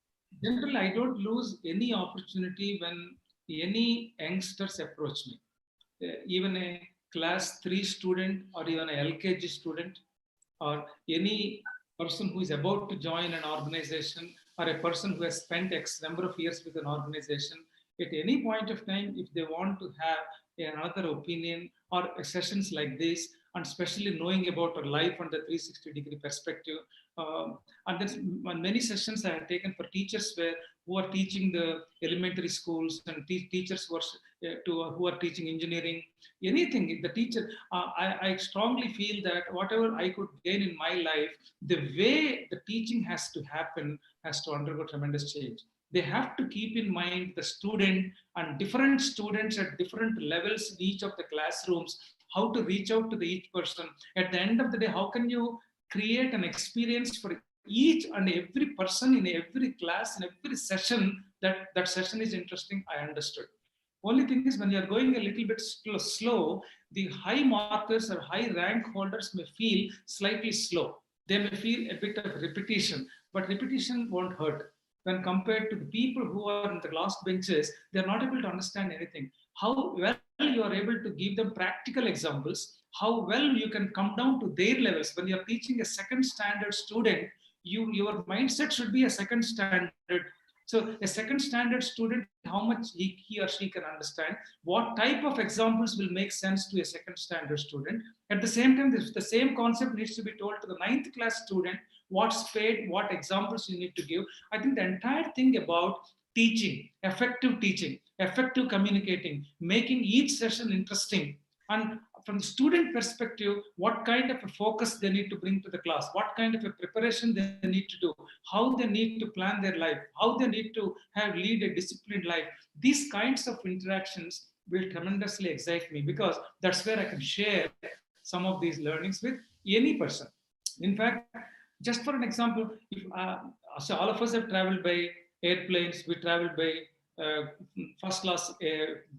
Generally, I don't lose any opportunity when any youngsters approach me. Even a class 3 student or even a LKG student or any person who is about to join an organization or a person who has spent X number of years with an organization, at any point of time, if they want to have another opinion or sessions like this, and especially knowing about our life from the 360-degree perspective, and then many sessions I have taken for teachers who are teaching the elementary schools and teachers who are teaching engineering, anything, the teacher, I strongly feel that whatever I could gain in my life, the way the teaching has to happen has to undergo tremendous change. They have to keep in mind the student and different students at different levels in each of the classrooms, how to reach out to each person. At the end of the day, how can you create an experience for each and every person in every class, in every session, that session is interesting, I understood. Only thing is when you are going a little bit slow, the high markers or high rank holders may feel slightly slow. They may feel a bit of repetition, but repetition won't hurt. When compared to the people who are in the last benches, they're not able to understand anything. How well you are able to give them practical examples, how well you can come down to their levels. When you're teaching a second standard student, your mindset should be a second standard. So a second standard student, how much he or she can understand, what type of examples will make sense to a second standard student. At the same time, the same concept needs to be told to the 9th class student, what's paid, what examples you need to give. I think the entire thing about teaching, effective communicating, making each session interesting, and from the student perspective, what kind of a focus they need to bring to the class, what kind of a preparation they need to do, how they need to plan their life, how they need to lead a disciplined life. These kinds of interactions will tremendously excite me, because that's where I can share some of these learnings with any person. In fact, just for an example, if so all of us have traveled by airplanes, we traveled by first class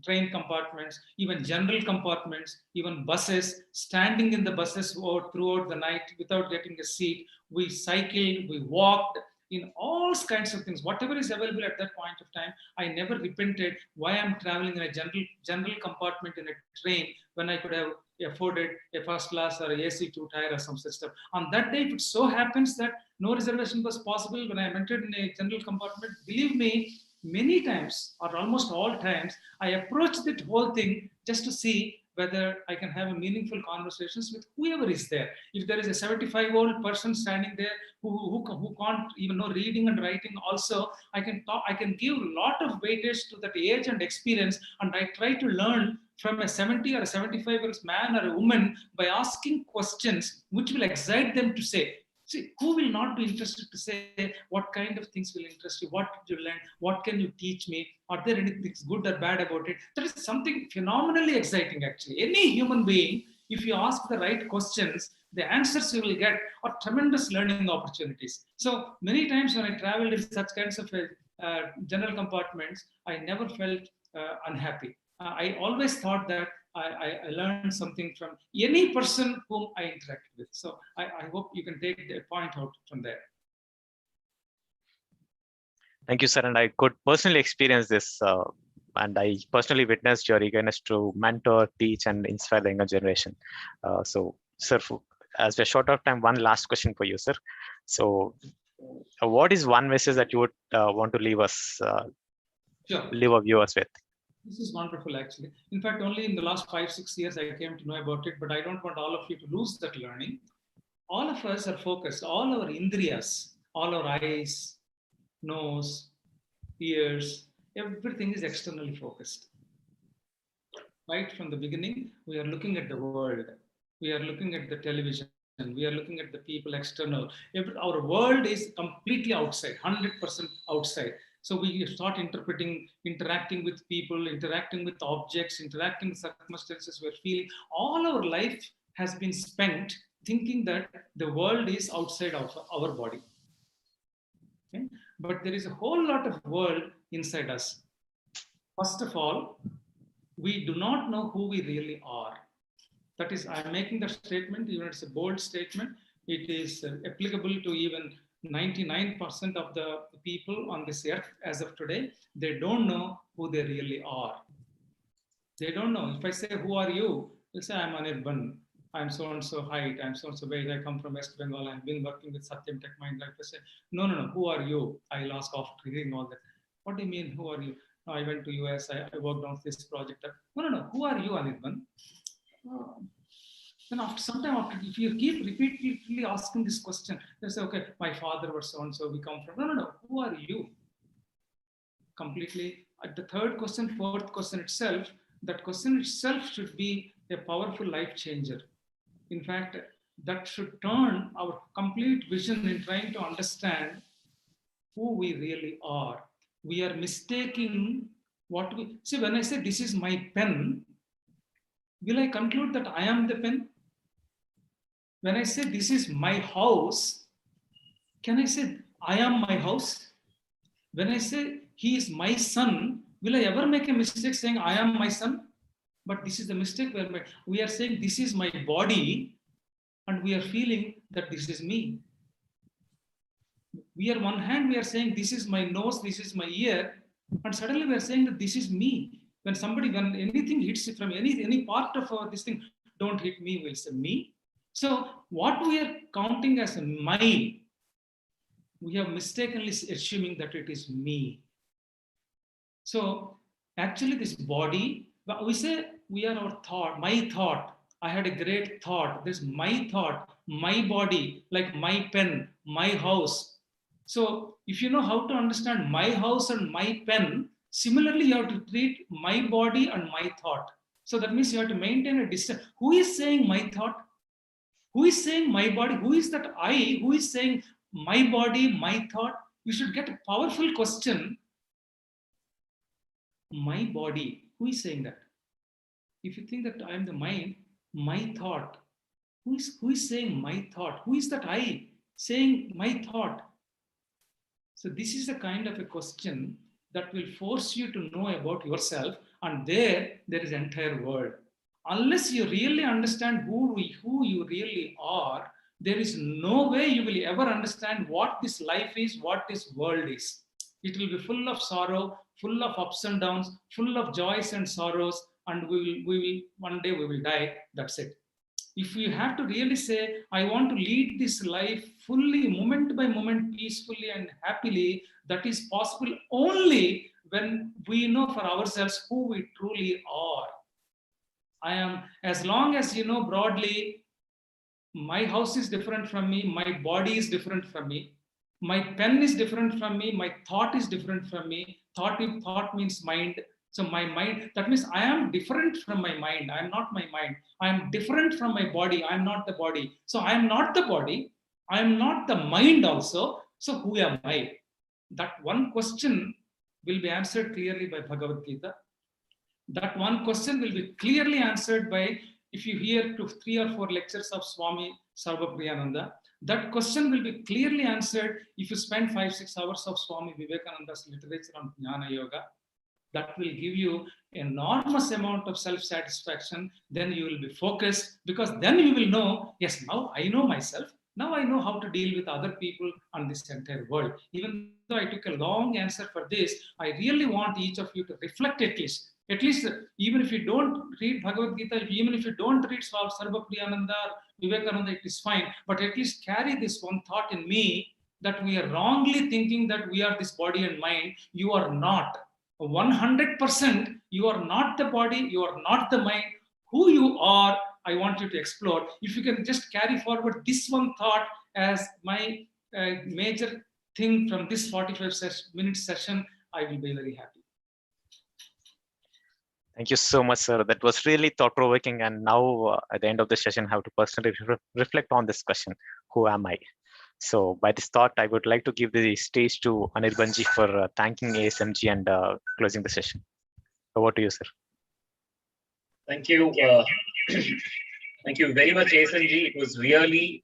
train compartments, even general compartments, even buses, standing in the buses throughout the night without getting a seat. We cycled, we walked, in all kinds of things, whatever is available at that point of time. I never repented why I'm traveling in a general compartment in a train when I could have afforded a first class or a AC 2-tier or some such stuff. On that day, if it so happens that no reservation was possible when I entered in a general compartment, believe me, many times or almost all times, I approached that whole thing just to see whether I can have a meaningful conversations with whoever is there. If there is a 75-year-old person standing there who can't even know reading and writing, also I can give a lot of weightage to that age and experience, and I try to learn from a 70 or a 75-year-old man or a woman by asking questions which will excite them to say. See, who will not be interested to say what kind of things will interest you? What did you learn? What can you teach me? Are there anything good or bad about it? That is something phenomenally exciting, actually. Any human being, if you ask the right questions, the answers you will get are tremendous learning opportunities. So many times when I traveled in such kinds of general compartments, I never felt unhappy. I always thought that I learned something from any person whom I interacted with. So I hope you can take a point out from there. Thank you, sir. And I could personally experience this. And I personally witnessed your eagerness to mentor, teach, and inspire the younger generation. So, sir, as we're short of time, one last question for you, sir. So, what is one message that you would want to leave us, leave our viewers with? This is wonderful, actually. In fact, only in the last 5-6 years I came to know about it, but I don't want all of you to lose that learning. All of us are focused, all our indriyas, all our eyes, nose, ears, everything is externally focused. Right from the beginning, we are looking at the world. We are looking at the television. We are looking at the people external. Our world is completely outside, 100% outside. So we start interacting with people, interacting with objects, interacting with circumstances we're feeling. All our life has been spent thinking that the world is outside of our body. Okay? But there is a whole lot of world inside us. First of all, we do not know who we really are. That is, I'm making that statement, even it's a bold statement. It is applicable to even 99% of the people on this earth as of today. They don't know who they really are. They don't know. If I say, who are you? They'll say, I'm Anirban. I'm so-and-so height. I'm so-and-so weight. I come from West Bengal. I've been working with Satyam Tech Mahindra. If I say, no, who are you? I'll ask after hearing all that. What do you mean, who are you? No, I went to US. I worked on this project. No. Who are you, Anirban? Then after some time, if you keep repeatedly asking this question, they say, okay, my father was so-and-so, we come from, no, who are you? Completely, at the third question, fourth question itself, that question itself should be a powerful life changer. In fact, that should turn our complete vision in trying to understand who we really are. We are mistaking what we, see, when I say this is my pen, will I conclude that I am the pen? When I say this is my house, can I say I am my house? When I say he is my son, will I ever make a mistake saying I am my son? But this is the mistake where we are saying this is my body and we are feeling that this is me. We are one hand, we are saying this is my nose, this is my ear, and suddenly we are saying that this is me. When anything hits from any part of this thing, don't hit me, we'll say me. So what we are counting as my, we have mistakenly assuming that it is me. So actually this body, we say we are our thought, my thought. I had a great thought. This my thought, my body, like my pen, my house. So if you know how to understand my house and my pen, similarly you have to treat my body and my thought. So that means you have to maintain a distance. Who is saying my thought? Who is saying my body? Who is that I? Who is saying my body, my thought? You should get a powerful question. My body, who is saying that? If you think that I am the mind, my thought, who is saying my thought? Who is that I saying my thought? So this is a kind of a question that will force you to know about yourself, and there is an entire world. Unless you really understand who you really are, there is no way you will ever understand what this life is, what this world is. It will be full of sorrow, full of ups and downs, full of joys and sorrows, and we will one day we will die. That's it. If you have to really say, I want to lead this life fully, moment by moment, peacefully and happily, that is possible only when we know for ourselves who we truly are. I am, as long as you know broadly, my house is different from me, my body is different from me, my pen is different from me, my thought is different from me. Thought means mind. So my mind, that means I am different from my mind. I am not my mind. I am different from my body. I am not the body. So I am not the body. I am not the mind also. So who am I? That one question will be answered clearly by Bhagavad Gita. That one question will be clearly answered by, if you hear to 3 or 4 lectures of Swami Sarvapriyananda, That question will be clearly answered if you spend 5-6 hours of Swami Vivekananda's literature on Jnana Yoga. That will give you enormous amount of self-satisfaction. Then you will be focused, because then you will know, yes, now I know myself. Now I know how to deal with other people on this entire world. Even though I took a long answer for this, I really want each of you to reflect at least, even if you don't read Bhagavad Gita, even if you don't read Sarva Priyananda, Vivekananda, it is fine. But at least carry this one thought in me, that we are wrongly thinking that we are this body and mind. You are not. 100%, you are not the body, you are not the mind. Who you are, I want you to explore. If you can just carry forward this one thought as my major thing from this 45-minute session, I will be very happy. Thank you so much, sir. That was really thought-provoking. And now, at the end of the session, I have to personally reflect on this question: who am I? So, by this thought, I would like to give the stage to Anirbanji for thanking ASMG and closing the session. Over to you, sir. Thank you. Thank you very much, ASMG. It was really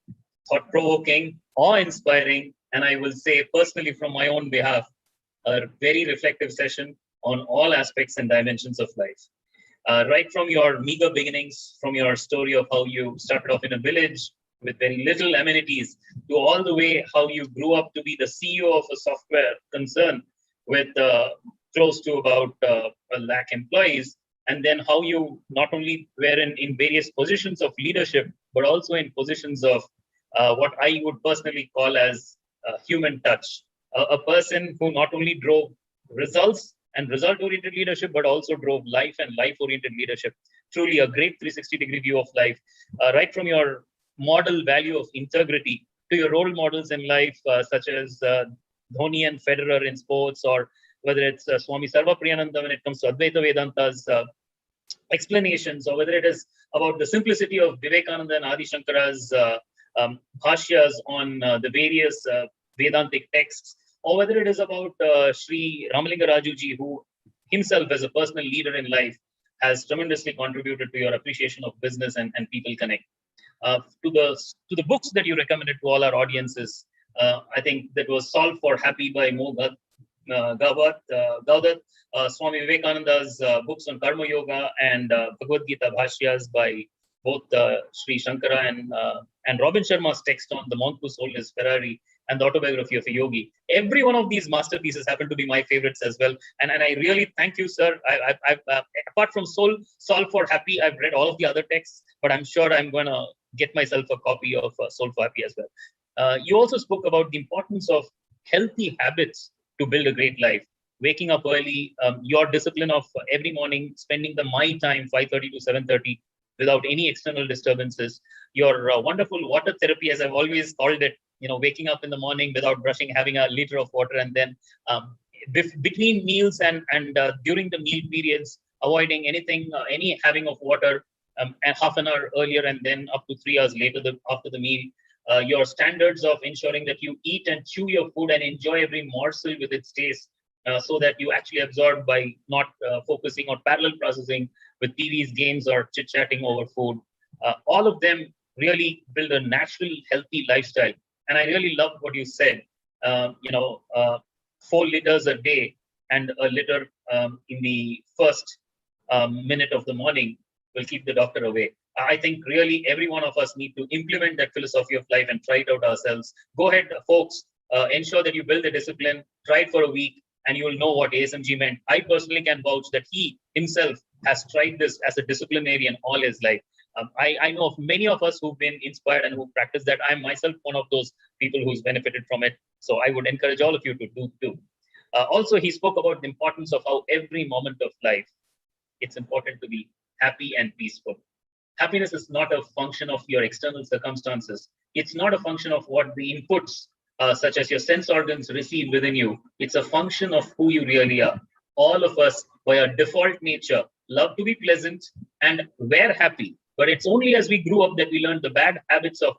thought-provoking, awe-inspiring, and I will say personally from my own behalf, a very reflective session on all aspects and dimensions of life. Right from your meager beginnings, from your story of how you started off in a village with very little amenities, to all the way how you grew up to be the CEO of a software concern with close to about 1 lakh employees, and then how you not only were in various positions of leadership, but also in positions of what I would personally call as human touch. A person who not only drove results and result-oriented leadership, but also drove life and life-oriented leadership. Truly a great 360-degree view of life, right from your model value of integrity to your role models in life, such as Dhoni and Federer in sports, or whether it's Swami Sarva Priyananda when it comes to Advaita Vedanta's explanations, or whether it is about the simplicity of Vivekananda and Adi Shankara's bhashyas on the various Vedantic texts, or whether it is about Sri Ramalinga Rajuji, who himself as a personal leader in life has tremendously contributed to your appreciation of business and people connect. To the books that you recommended to all our audiences, I think that was Solve for Happy by Mo Gaudat, Swami Vivekananda's books on Karma Yoga, and Bhagavad Gita Bhashyas by both Sri Shankara and Robin Sharma's text on The Monk Who Sold His Ferrari and the Autobiography of a Yogi. Every one of these masterpieces happen to be my favorites as well. And I really thank you, sir. I've apart from Solve for Happy, I've read all of the other texts, but I'm sure I'm going to get myself a copy of Solve for Happy as well. You also spoke about the importance of healthy habits to build a great life. Waking up early, your discipline of every morning, spending the my time, 5:30 to 7:30, without any external disturbances. Your wonderful water therapy, as I've always called it, waking up in the morning without brushing, having a liter of water, and then between meals and during the meal periods, avoiding anything, any having of water, and half an hour earlier and then up to 3 hours later after the meal. Your standards of ensuring that you eat and chew your food and enjoy every morsel with its taste, so that you actually absorb by not focusing on parallel processing with TVs, games, or chit-chatting over food. All of them really build a natural, healthy lifestyle. And I really loved what you said, 4 liters a day and a liter in the first minute of the morning will keep the doctor away. I think really every one of us need to implement that philosophy of life and try it out ourselves. Go ahead, folks, ensure that you build the discipline, try it for a week, and you will know what ASMG meant. I personally can vouch that he himself has tried this as a disciplinarian all his life. I know of many of us who've been inspired and who practice that. I'm myself one of those people who's benefited from it. So I would encourage all of you to do too. Also, he spoke about the importance of how every moment of life, it's important to be happy and peaceful. Happiness is not a function of your external circumstances. It's not a function of what the inputs, such as your sense organs, receive within you. It's a function of who you really are. All of us, by our default nature, love to be pleasant and we're happy. But it's only as we grew up that we learned the bad habits of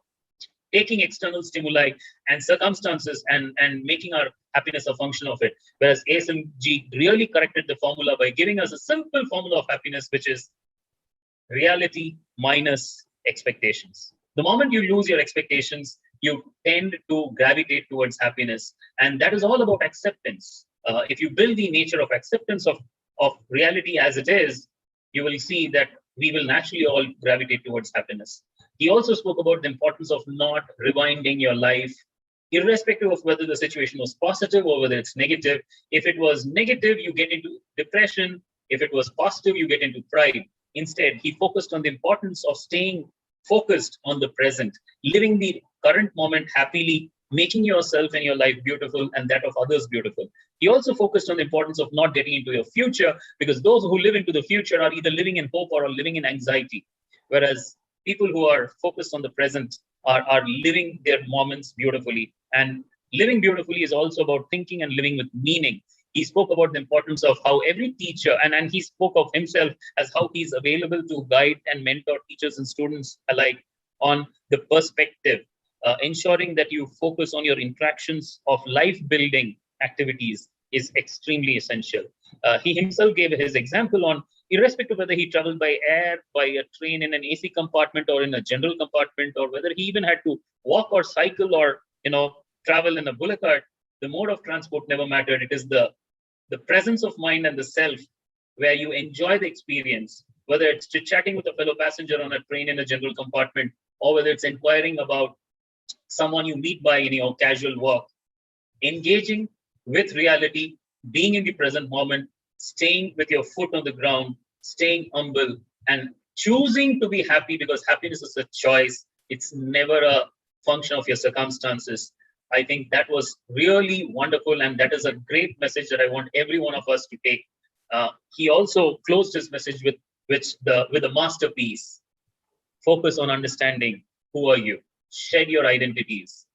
taking external stimuli and circumstances and making our happiness a function of it. Whereas ASMG really corrected the formula by giving us a simple formula of happiness, which is reality minus expectations. The moment you lose your expectations, you tend to gravitate towards happiness. And that is all about acceptance. If you build the nature of acceptance of reality as it is, you will see that we will naturally all gravitate towards happiness. He also spoke about the importance of not rewinding your life, irrespective of whether the situation was positive or whether it's negative. If it was negative, you get into depression. If it was positive, you get into pride. Instead, he focused on the importance of staying focused on the present, living the current moment happily, making yourself and your life beautiful and that of others beautiful. He also focused on the importance of not getting into your future, because those who live into the future are either living in hope or are living in anxiety. Whereas people who are focused on the present are living their moments beautifully. And living beautifully is also about thinking and living with meaning. He spoke about the importance of how every teacher, and he spoke of himself as how he's available to guide and mentor teachers and students alike on the perspective, ensuring that you focus on your interactions of life building activities is extremely essential. He himself gave his example on, irrespective of whether he traveled by air, by a train in an AC compartment or in a general compartment, or whether he even had to walk or cycle or travel in a bullock cart, the mode of transport never mattered. It is the presence of mind and the self where you enjoy the experience, whether it's chit-chatting with a fellow passenger on a train in a general compartment, or whether it's inquiring about someone you meet by in your casual walk. Engaging with reality, being in the present moment, staying with your foot on the ground, staying humble, and choosing to be happy, because happiness is a choice. It's never a function of your circumstances. I think that was really wonderful, and that is a great message that I want every one of us to take. He also closed his message with a masterpiece. Focus on understanding who are you. Shed your identities.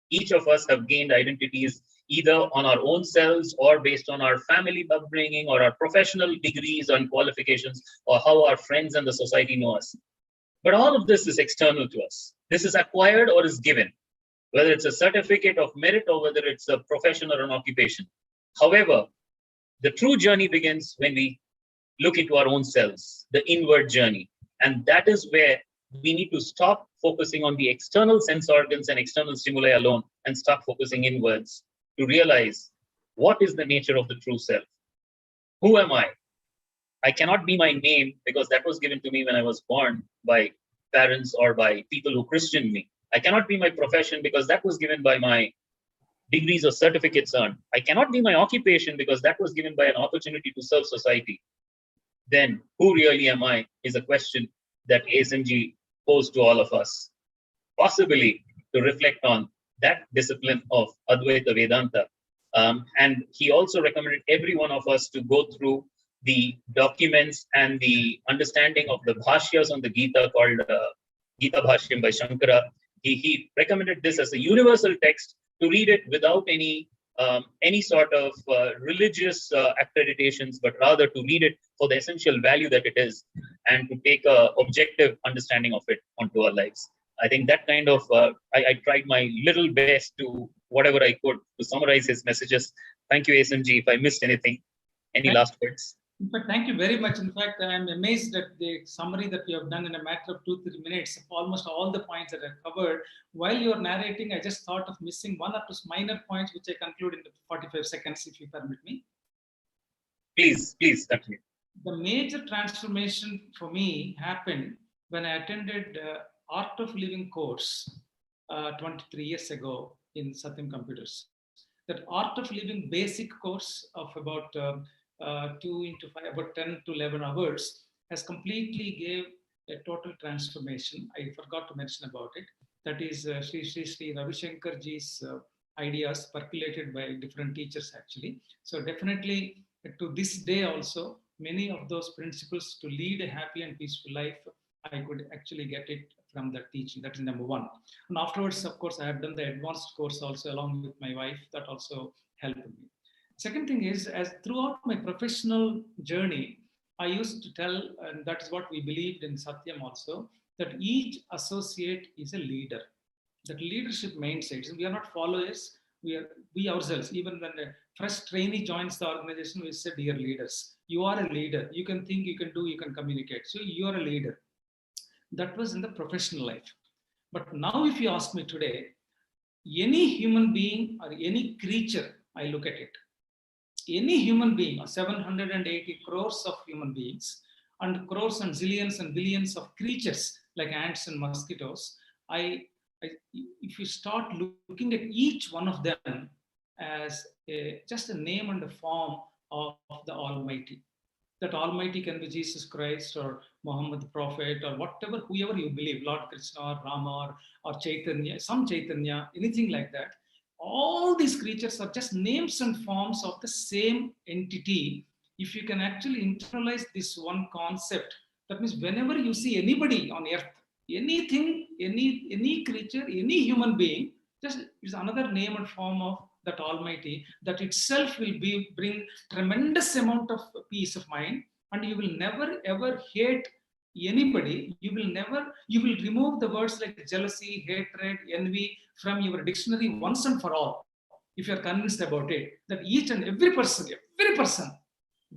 Each of us have gained identities either on our own selves or based on our family upbringing or our professional degrees and qualifications, or how our friends and the society know us. But all of this is external to us. This is acquired or is given, whether it's a certificate of merit or whether it's a profession or an occupation. However, the true journey begins when we look into our own selves, the inward journey. And that is where we need to stop focusing on the external sense organs and external stimuli alone and start focusing inwards to realize what is the nature of the true self. Who am I? I cannot be my name because that was given to me when I was born by parents or by people who Christianed me. I cannot be my profession because that was given by my degrees or certificates earned. I cannot be my occupation because that was given by an opportunity to serve society. Then who really am I is a question that ASMG posed to all of us, possibly to reflect on that discipline of Advaita Vedanta. And he also recommended every one of us to go through the documents and the understanding of the bhashyas on the Gita called Gita Bhashyam by Shankara. He recommended this as a universal text to read it without any sort of religious accreditations, but rather to read it for the essential value that it is and to take an objective understanding of it onto our lives. I think that kind of, I tried my little best to whatever I could to summarize his messages. Thank you, ASMG. If I missed anything, any last words? In fact, thank you very much. In fact, I am amazed at the summary that you have done in a matter of 2-3 minutes, almost all the points that are covered. While you are narrating, I just thought of missing one or two minor points, which I conclude in the 45 seconds, if you permit me. Please continue. The major transformation for me happened when I attended Art of Living course 23 years ago in Satyam Computers. That Art of Living basic course of about 2 into 5, about 10 to 11 hours, has completely gave a total transformation. I forgot to mention about it. That is Sri Ravi Shankar ji's ideas percolated by different teachers actually. So definitely to this day also, many of those principles to lead a happy and peaceful life, I could actually get it from that teaching. That is number one. And afterwards, of course, I have done the advanced course also along with my wife. That also helped me. Second thing is, as throughout my professional journey, I used to tell, and that is what we believed in Satyam also, that each associate is a leader. That leadership mindset. We are not followers. We ourselves, even when a fresh trainee joins the organization, we say, dear leaders, you are a leader. You can think, you can do, you can communicate. So you are a leader. That was in the professional life. But now if you ask me today, any human being or any creature, I look at it, any human being, 780 crores of human beings, and crores and zillions and billions of creatures like ants and mosquitoes, if you start looking at each one of them as just a name and a form of the Almighty. That Almighty can be Jesus Christ or Muhammad the Prophet or whatever, whoever you believe, Lord Krishna or Rama or Chaitanya, some Chaitanya, anything like that. All these creatures are just names and forms of the same entity. If you can actually internalize this one concept, that means whenever you see anybody on earth, anything, any creature, any human being, just is another name and form of that Almighty, that itself will bring tremendous amount of peace of mind, and you will never ever hate anybody. You will remove the words like jealousy, hatred, envy from your dictionary once and for all, if you are convinced about it, that each and every person,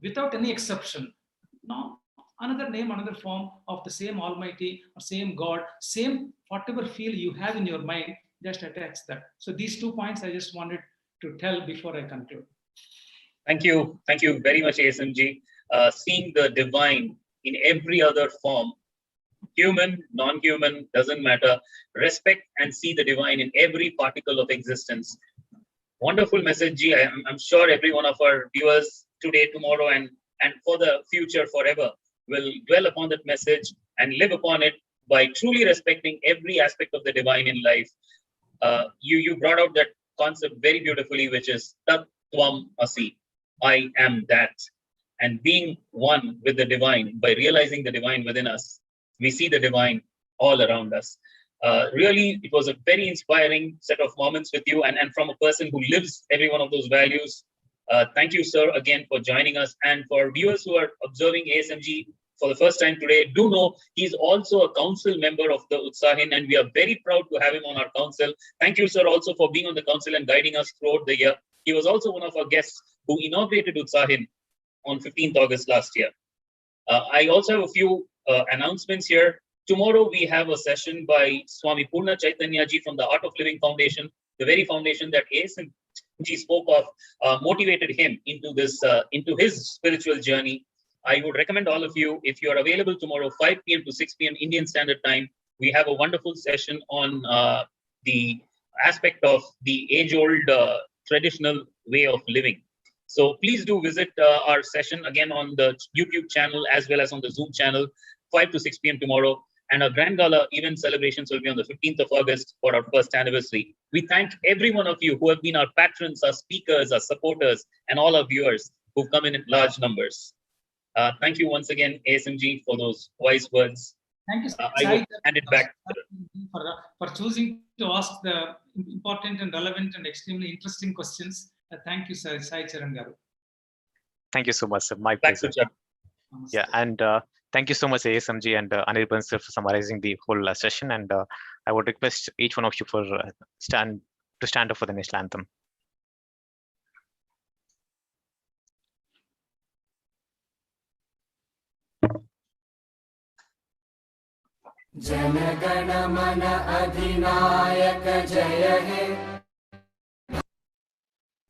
without any exception, now another name, another form of the same Almighty or same God, same whatever feel you have in your mind, just attach that. So these 2 points I just wanted to tell before I conclude. Thank you very much, ASMG. Seeing the divine in every other form, human, non-human, doesn't matter. Respect and see the divine in every particle of existence. Wonderful message, G. I'm sure every one of our viewers today, tomorrow, and for the future forever will dwell upon that message and live upon it by truly respecting every aspect of the divine in life. You brought out that concept very beautifully, which is Tvasiatelugu, I am that. And being one with the divine, by realizing the divine within us, we see the divine all around us. Really, it was a very inspiring set of moments with you, and from a person who lives every one of those values. Thank you, sir, again for joining us. And for viewers who are observing ASMG for the first time today, do know he's also a council member of the Utsahin, and we are very proud to have him on our council. Thank you, sir, also for being on the council and guiding us throughout the year. He was also one of our guests who inaugurated Utsahin on 15th August last year. I also have a few announcements here. Tomorrow we have a session by Swami Purna Chaitanya Ji from the Art of Living Foundation, the very foundation that ASMG spoke of, motivated him into this, into his spiritual journey. I would recommend all of you, if you are available tomorrow, 5 p.m. to 6 p.m. Indian Standard Time, we have a wonderful session on the aspect of the age-old traditional way of living. So please do visit our session again on the YouTube channel as well as on the Zoom channel, 5 to 6 p.m. tomorrow. And our Grand Gala event celebrations will be on the 15th of August for our first anniversary. We thank every one of you who have been our patrons, our speakers, our supporters, and all our viewers who've come in large numbers. Thank you once again, ASMG, for those wise words. Thank you, I will hand it back for choosing to ask the important and relevant and extremely interesting questions. Thank you, Sai Charan Garu. Thank you so much, sir. My back pleasure. to Chuck. Yeah, and thank you so much, ASMG and Anirban sir, for summarizing the whole session. And I would request each one of you for stand up for the national anthem. जनगण मन अधिनायक जय हे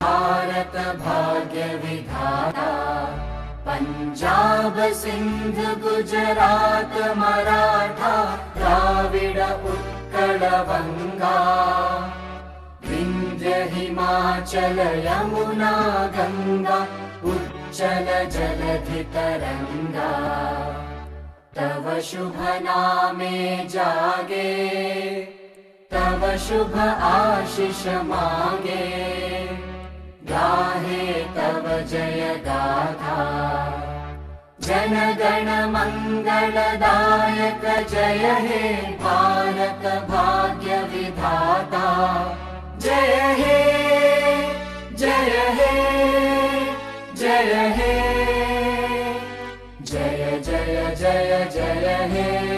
भारत भाग्य विधाता पंजाब सिंध गुजरात मराठा द्राविड उत्कल बंगा विंध्य हिमाचल यमुना गंगा उच्चल जलधि तरंगा तव शुभ नामे जागे तव शुभ आशीष मांगे गाहे तव जय गाथा जन गण मंगलदायक जय हे भारत भाग्य विधाता जय हे जय हे जय हे जय जय जय जय हे